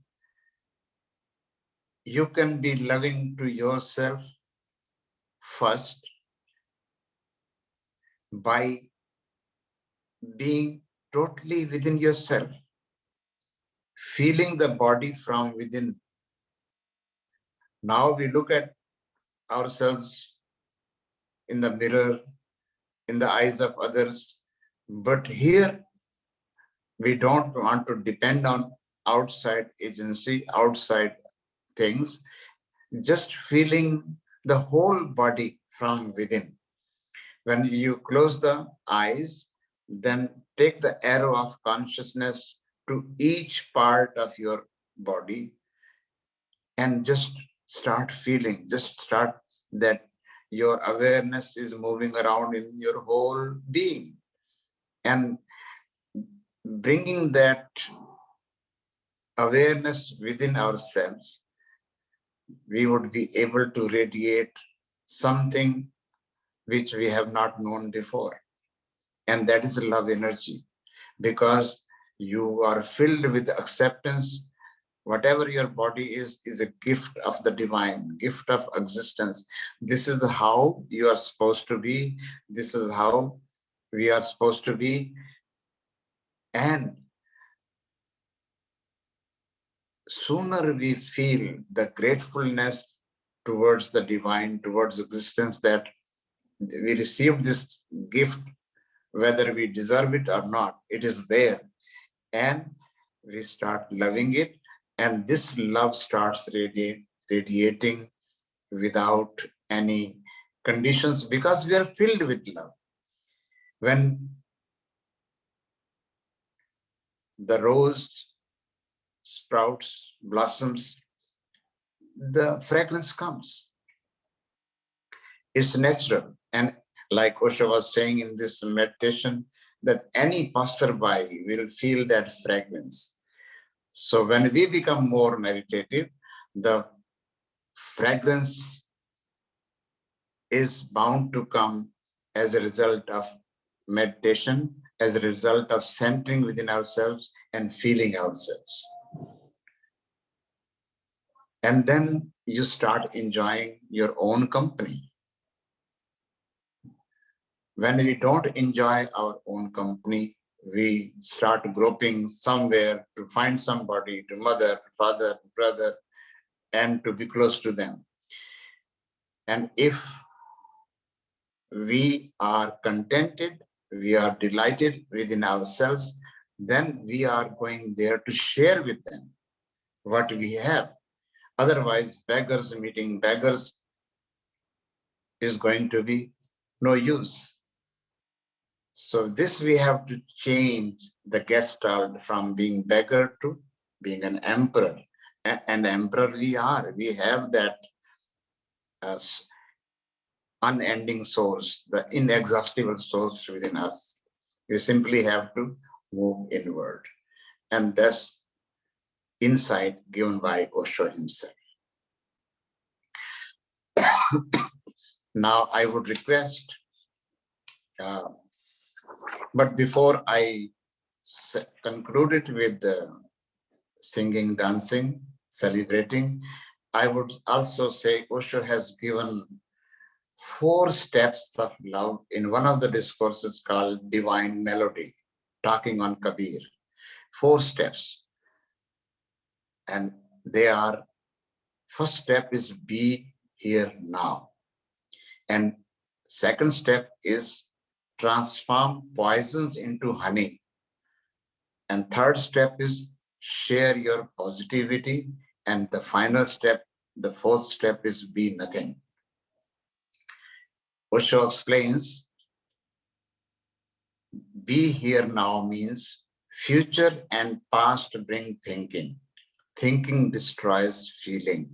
you can be loving to yourself first by being totally within yourself, feeling the body from within. Now we look at ourselves in the mirror, in the eyes of others, but here we don't want to depend on outside agency, outside things, just feeling the whole body from within. When you close the eyes, then take the arrow of consciousness to each part of your body and just start feeling, just start that your awareness is moving around in your whole being. And bringing that awareness within ourselves, we would be able to radiate something which we have not known before. And that is love energy, because you are filled with acceptance. Whatever your body is a gift of the divine, gift of existence. This is how you are supposed to be. This is how we are supposed to be. And sooner we feel the gratefulness towards the divine, towards existence, that we received this gift, whether we deserve it or not, it is there. And we start loving it. And this love starts radiating without any conditions, because we are filled with love. When the rose sprouts, blossoms, the fragrance comes. It's natural. And like Osho was saying in this meditation, that any passerby will feel that fragrance. So when we become more meditative, the fragrance is bound to come as a result of meditation, as a result of centering within ourselves and feeling ourselves. And then you start enjoying your own company. When we don't enjoy our own company, we start groping somewhere to find somebody, to mother, father, brother, and to be close to them. And if we are contented, we are delighted within ourselves, then we are going there to share with them what we have. Otherwise, beggars meeting beggars is going to be no use. So this we have to change the gestalt from being beggar to being an emperor. An emperor we are. We have that unending source, the inexhaustible source within us. We simply have to move inward. And that's insight given by Osho himself. Now I would request, but before I conclude it with singing, dancing, celebrating, I would also say Osho has given 4 steps of love in one of the discourses called Divine Melody, talking on Kabir. 4 steps. And they are, first step is be here now. And second step is transform poisons into honey. And third step is share your positivity. And the final step, the 4th step is be nothing. Osho explains, be here now means future and past bring thinking. Thinking destroys feeling.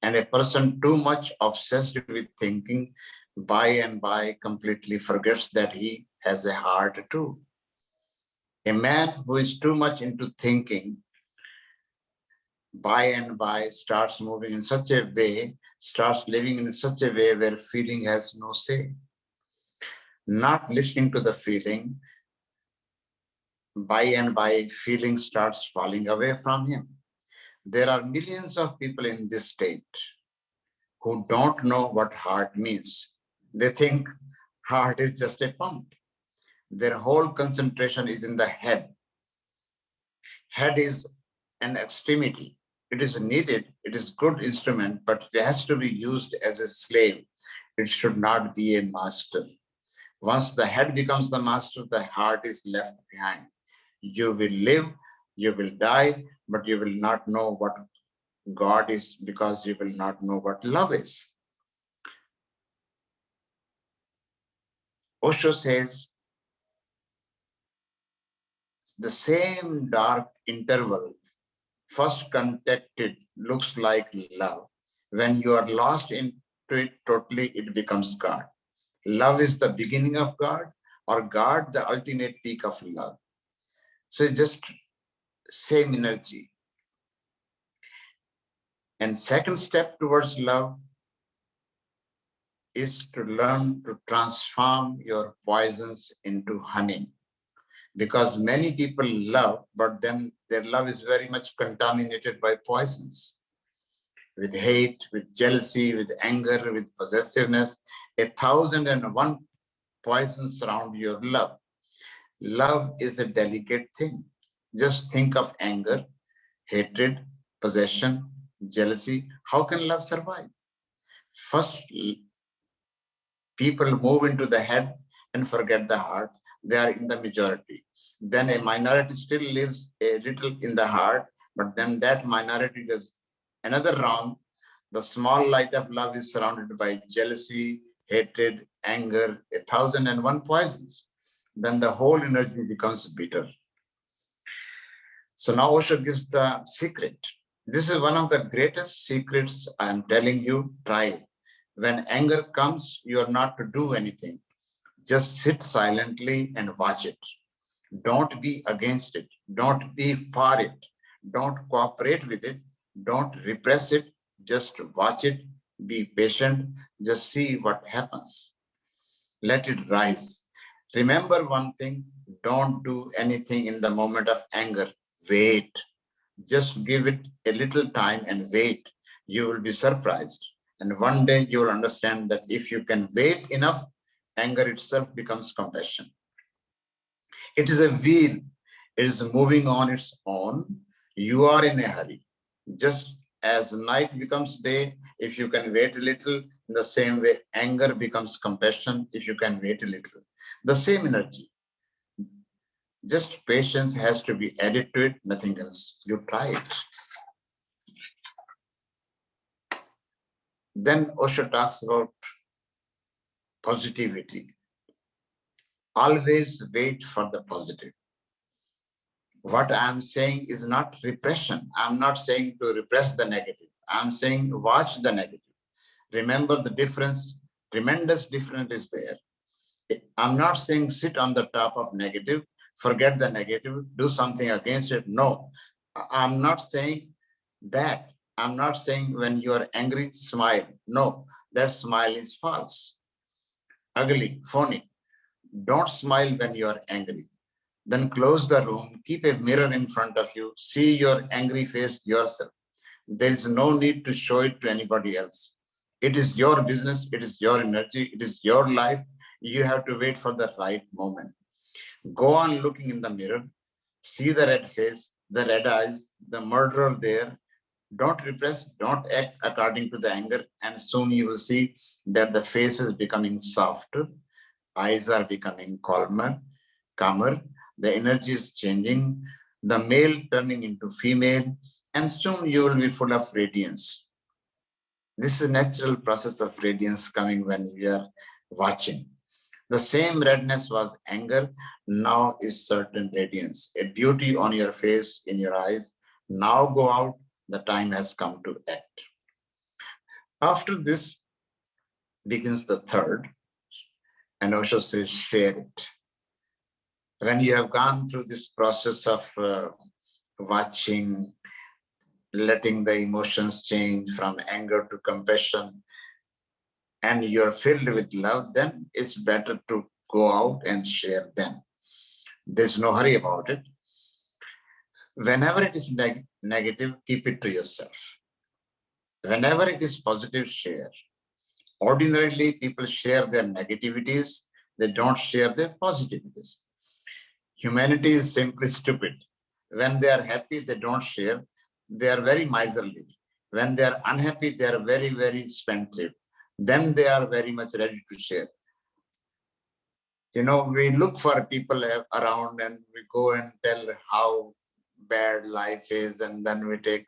And a person too much obsessed with thinking by and by completely forgets that he has a heart too. A man who is too much into thinking by and by starts moving in such a way, starts living in such a way where feeling has no say. Not listening to the feeling, by and by feeling starts falling away from him. There are millions of people in this state who don't know what heart means. They think heart is just a pump. Their whole concentration is in the head. Head is an extremity. It is needed, it is good instrument, but it has to be used as a slave. It should not be a master. Once the head becomes the master, the heart is left behind. You will live, you will die, but you will not know what God is because you will not know what love is. Osho says, the same dark interval first contacted looks like love. When you are lost into it totally, it becomes God. Love is the beginning of God, or God the ultimate peak of love. So just same energy. And second step towards love is to learn to transform your poisons into honey. Because many people love, but then their love is very much contaminated by poisons. With hate, with jealousy, with anger, with possessiveness, 1,001 poisons surround your love. Love is a delicate thing. Just think of anger, hatred, possession, jealousy. How can love survive? First, people move into the head and forget the heart. They are in the majority. Then a minority still lives a little in the heart, but then that minority does another round. The small light of love is surrounded by jealousy, hatred, anger, 1,001 poisons. Then the whole energy becomes bitter. So now Osho gives the secret. This is one of the greatest secrets I am telling you. Try it. When anger comes, you are not to do anything. Just sit silently and watch it. Don't be against it. Don't be for it. Don't cooperate with it. Don't repress it. Just watch it. Be patient. Just see what happens. Let it rise. Remember one thing. Don't do anything in the moment of anger. Wait. Just give it a little time and wait. You will be surprised. And one day you will understand that if you can wait enough, anger itself becomes compassion. It is a wheel. It is moving on its own. You are in a hurry. Just as night becomes day, if you can wait a little, in the same way, anger becomes compassion if you can wait a little. The same energy. Just patience has to be added to it, nothing else. You try it. Then Osho talks about positivity. Always wait for the positive. What I'm saying is not repression. I'm not saying to repress the negative. I'm saying watch the negative. Remember the difference, tremendous difference is there. I'm not saying sit on the top of negative, forget the negative, do something against it. No, I'm not saying that. I'm not saying when you are angry, smile. No, that smile is false, ugly, phony. Don't smile when you are angry. Then close the room, keep a mirror in front of you, see your angry face yourself. There is no need to show it to anybody else. It is your business, it is your energy, it is your life. You have to wait for the right moment. Go on looking in the mirror, see the red face, the red eyes, the murderer there. Don't repress, don't act according to the anger, and soon you will see that the face is becoming softer, eyes are becoming calmer, the energy is changing, the male turning into female, and soon you will be full of radiance. This is a natural process of radiance coming when you are watching. The same redness was anger, now is certain radiance, a beauty on your face, in your eyes. Now go out, the time has come to act. After this begins the third, and Osho says, share it. When you have gone through this process of watching, letting the emotions change from anger to compassion, and you're filled with love, then it's better to go out and share them. There's no hurry about it. Whenever it is negative, keep it to yourself. Whenever it is positive, share. Ordinarily, people share their negativities. They don't share their positivities. Humanity is simply stupid. When they are happy, they don't share. They are very miserly. When they are unhappy, they are very, very spendthrift. Then they are very much ready to share. You know, we look for people around and we go and tell how bad life is, and then we take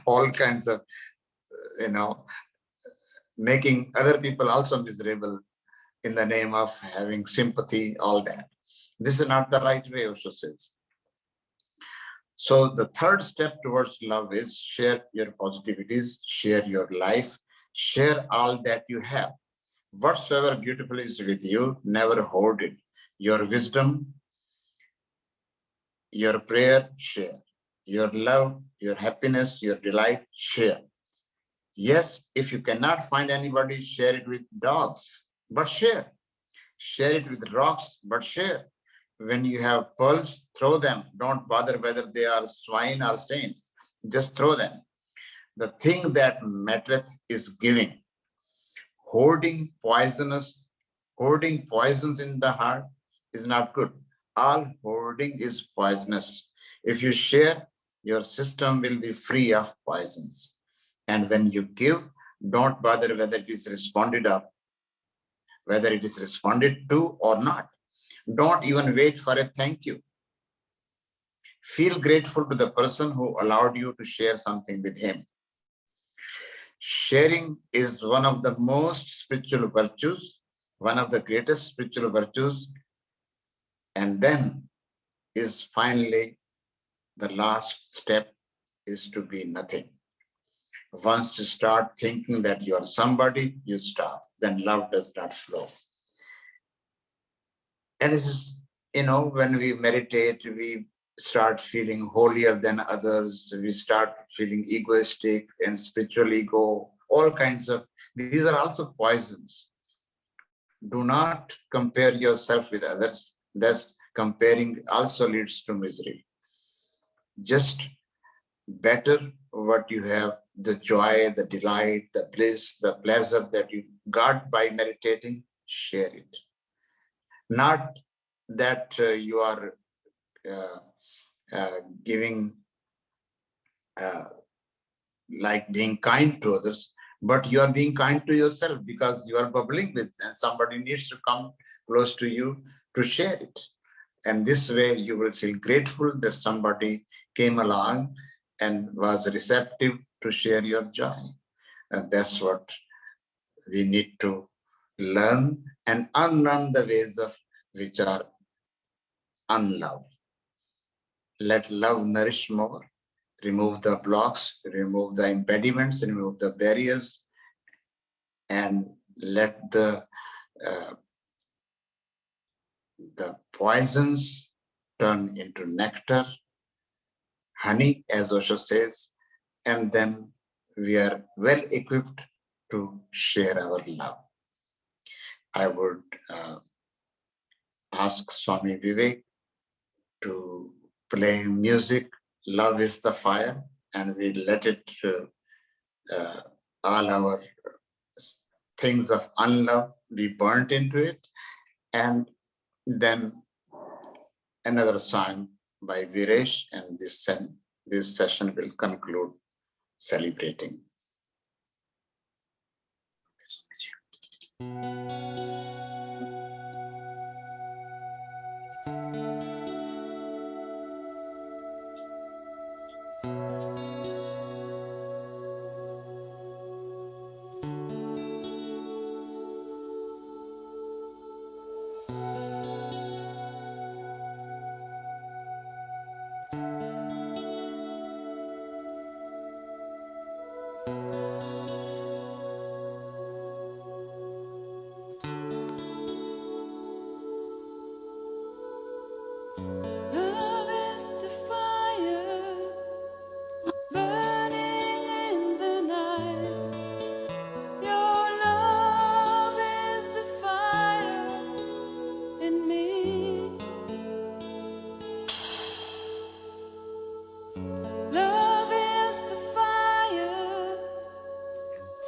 all kinds of, making other people also miserable in the name of having sympathy, all that. This is not the right way, Osho says. So the third step towards love is share your positivities, share your life, share all that you have. Whatsoever beautiful is with you, never hoard it. Your wisdom, your prayer, share. Your love, your happiness, your delight, share. Yes, if you cannot find anybody, share it with dogs, but share. Share it with rocks, but share. When you have pearls, throw them. Don't bother whether they are swine or saints. Just throw them. The thing that mattereth is giving. Hoarding poisons in the heart is not good. All hoarding is poisonous. If you share, your system will be free of poisons. And when you give, don't bother whether it is responded to or not. Don't even wait for a thank you. Feel grateful to the person who allowed you to share something with him. Sharing is one of the most spiritual virtues, one of the greatest spiritual virtues, and then is finally the last step is to be nothing. Once you start thinking that you are somebody, you stop. Then love does not flow. And this is, when we meditate, we start feeling holier than others. We start feeling egoistic and spiritual ego, all kinds of, these are also poisons. Do not compare yourself with others. Thus, comparing also leads to misery. Just better what you have, the joy, the delight, the bliss, the pleasure that you got by meditating, share it. Not that you are giving, like being kind to others, but you are being kind to yourself because you are bubbling with, and somebody needs to come close to you to share it. And this way you will feel grateful that somebody came along and was receptive to share your joy. And that's what we need to learn and unlearn the ways of which are unloved. Let love nourish more, remove the blocks, remove the impediments, remove the barriers, and let the poisons turn into nectar, honey, as Osho says, and then we are well equipped to share our love. I would ask Swami Vivek to play music, Love is the Fire, and we let it, all our things of unlove be burnt into it, and then another song by Viresh, and this session will conclude celebrating.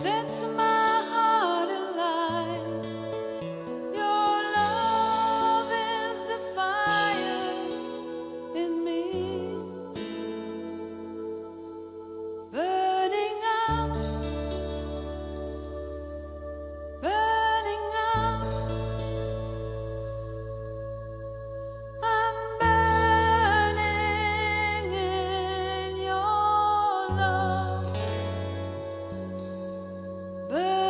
sets my heart alight. Your love is the fire in me, burning up, burning up. I'm burning in your love. Burning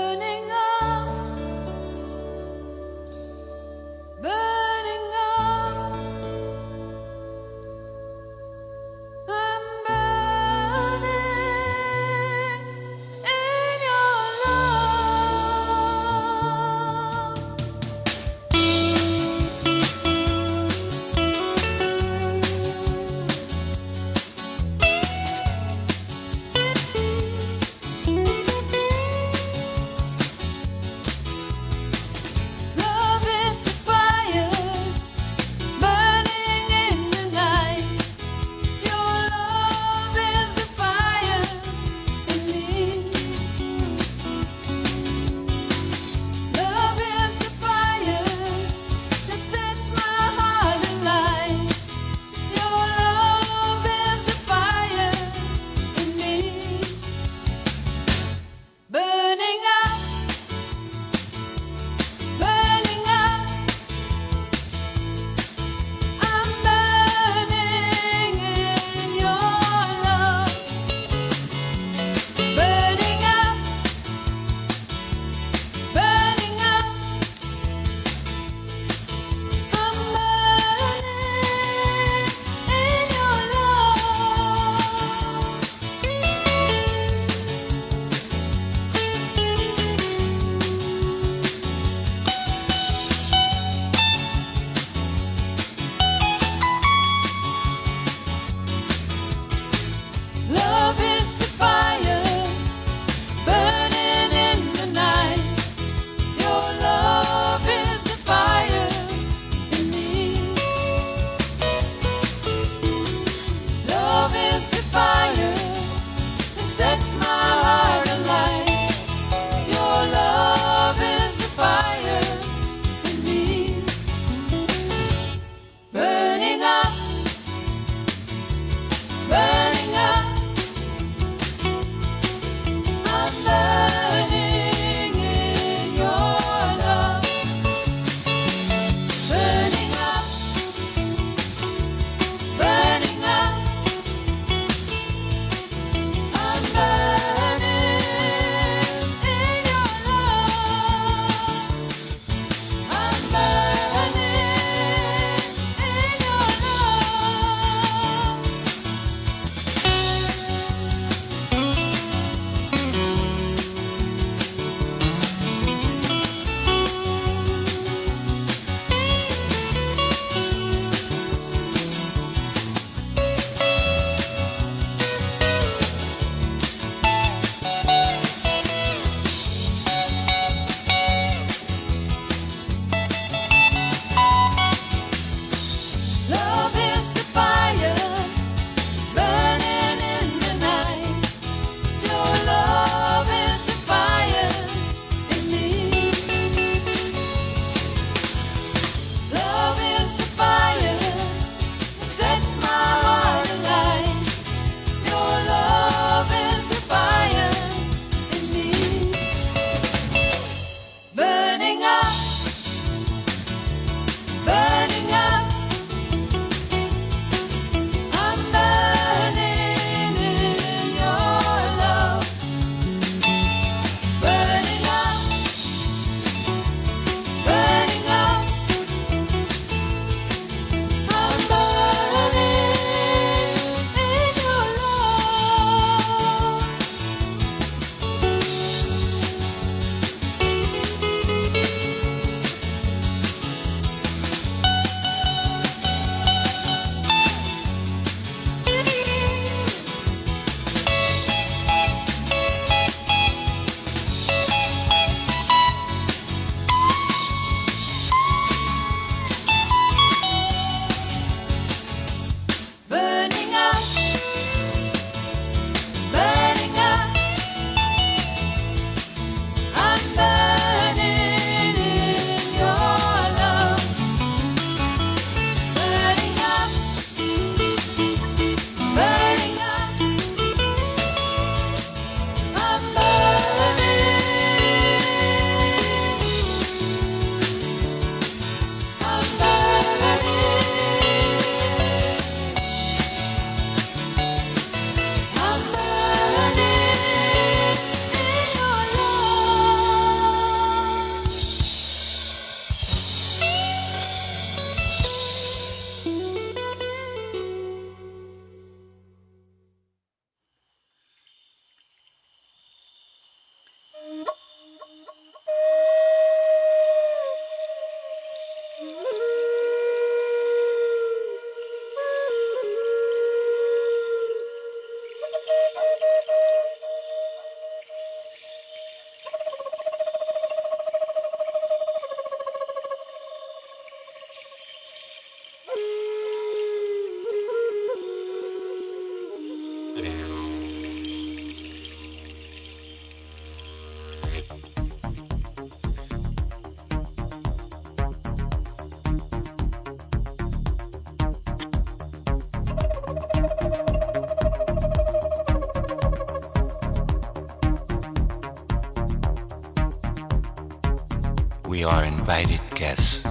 We are invited guests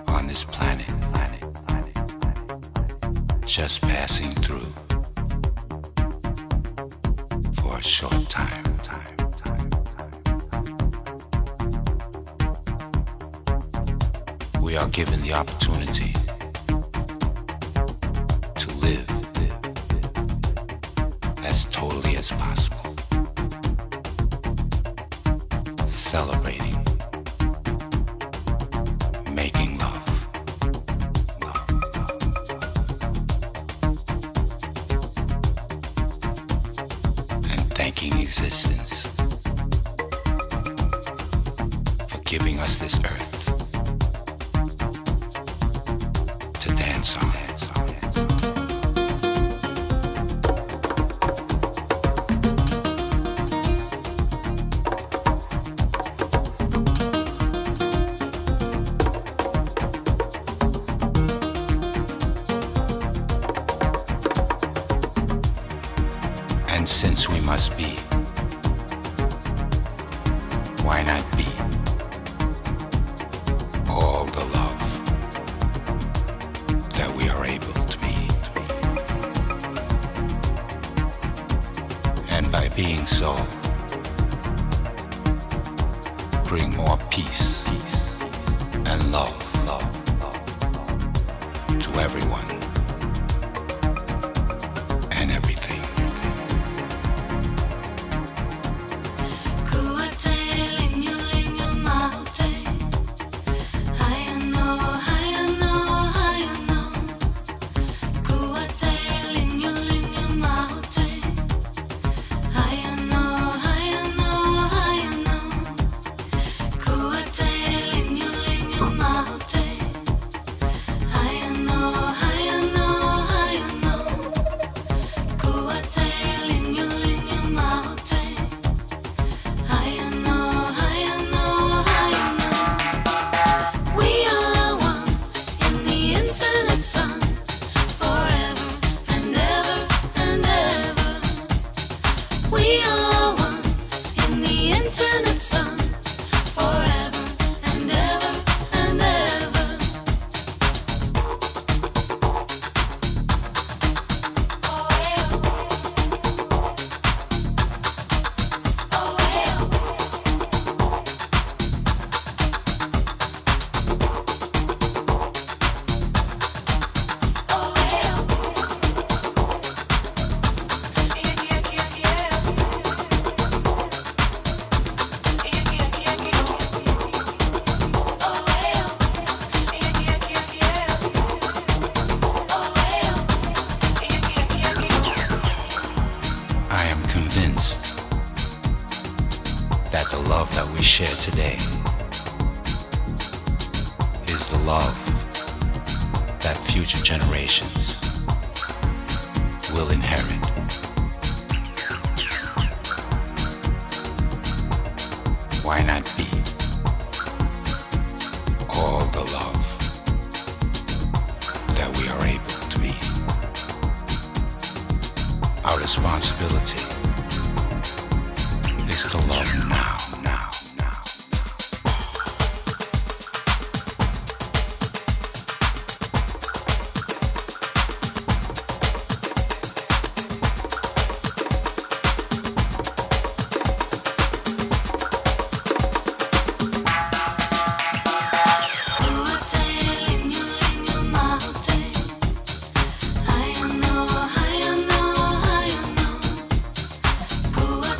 on this planet, just passing through for a short time. We are given the opportunity to live as totally as possible, celebrating, making love. And thanking existence for giving us this earth to dance on. And since we must be, why not be all the love that we are able to be? And by being so, bring more peace and love to everyone and everything. That the love that we share today is the love that future generations will inherit. Why not be all the love that we are able to be? Our responsibility is to love now. Kuwa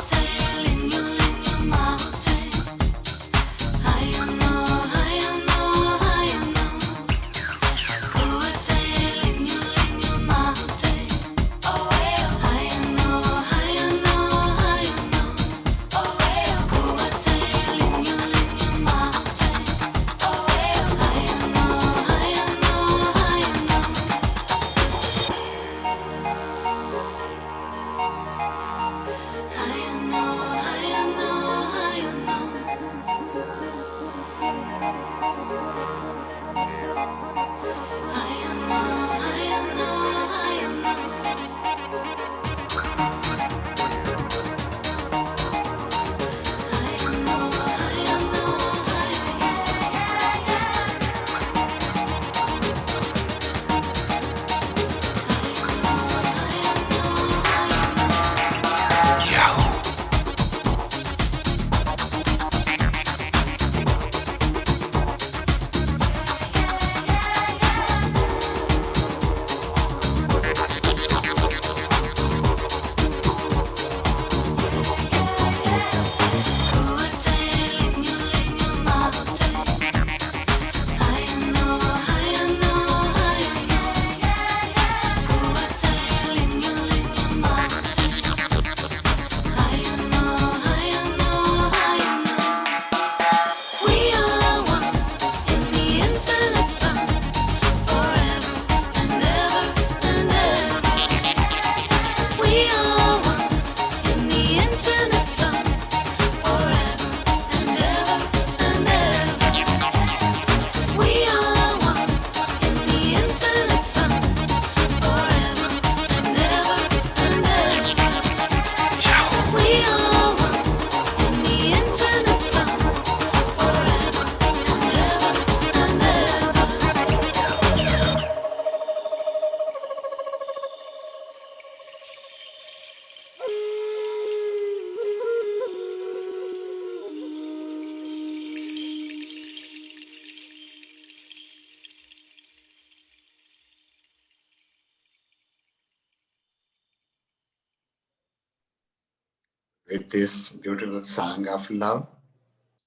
with this beautiful song of love.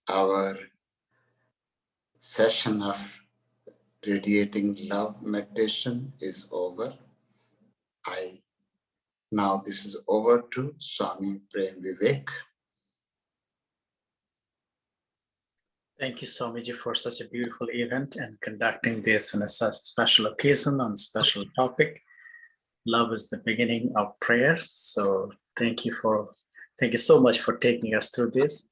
Our session of radiating love meditation is over. Now this is over to Swami Prem Vivek. Thank you, Swamiji, for such a beautiful event and conducting this on a such special occasion on special topic. Love is the beginning of prayer. So thank you so much for taking us through this.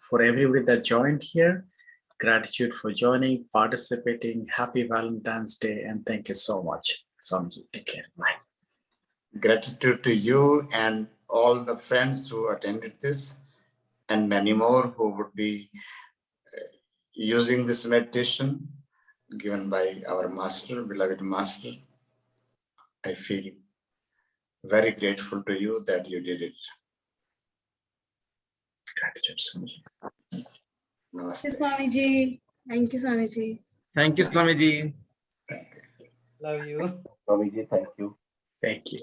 For everybody that joined here, gratitude for joining, participating. Happy Valentine's Day, and thank you so much. Swamiji, take care. Bye. Gratitude to you and all the friends who attended this, and many more who would be using this meditation given by our master, beloved master. I feel very grateful to you that you did it. Gratitude, Swamiji. Namaste. Swamiji. Thank you, Swamiji. Thank you, Swamiji. Love you. Swamiji, thank you. Thank you.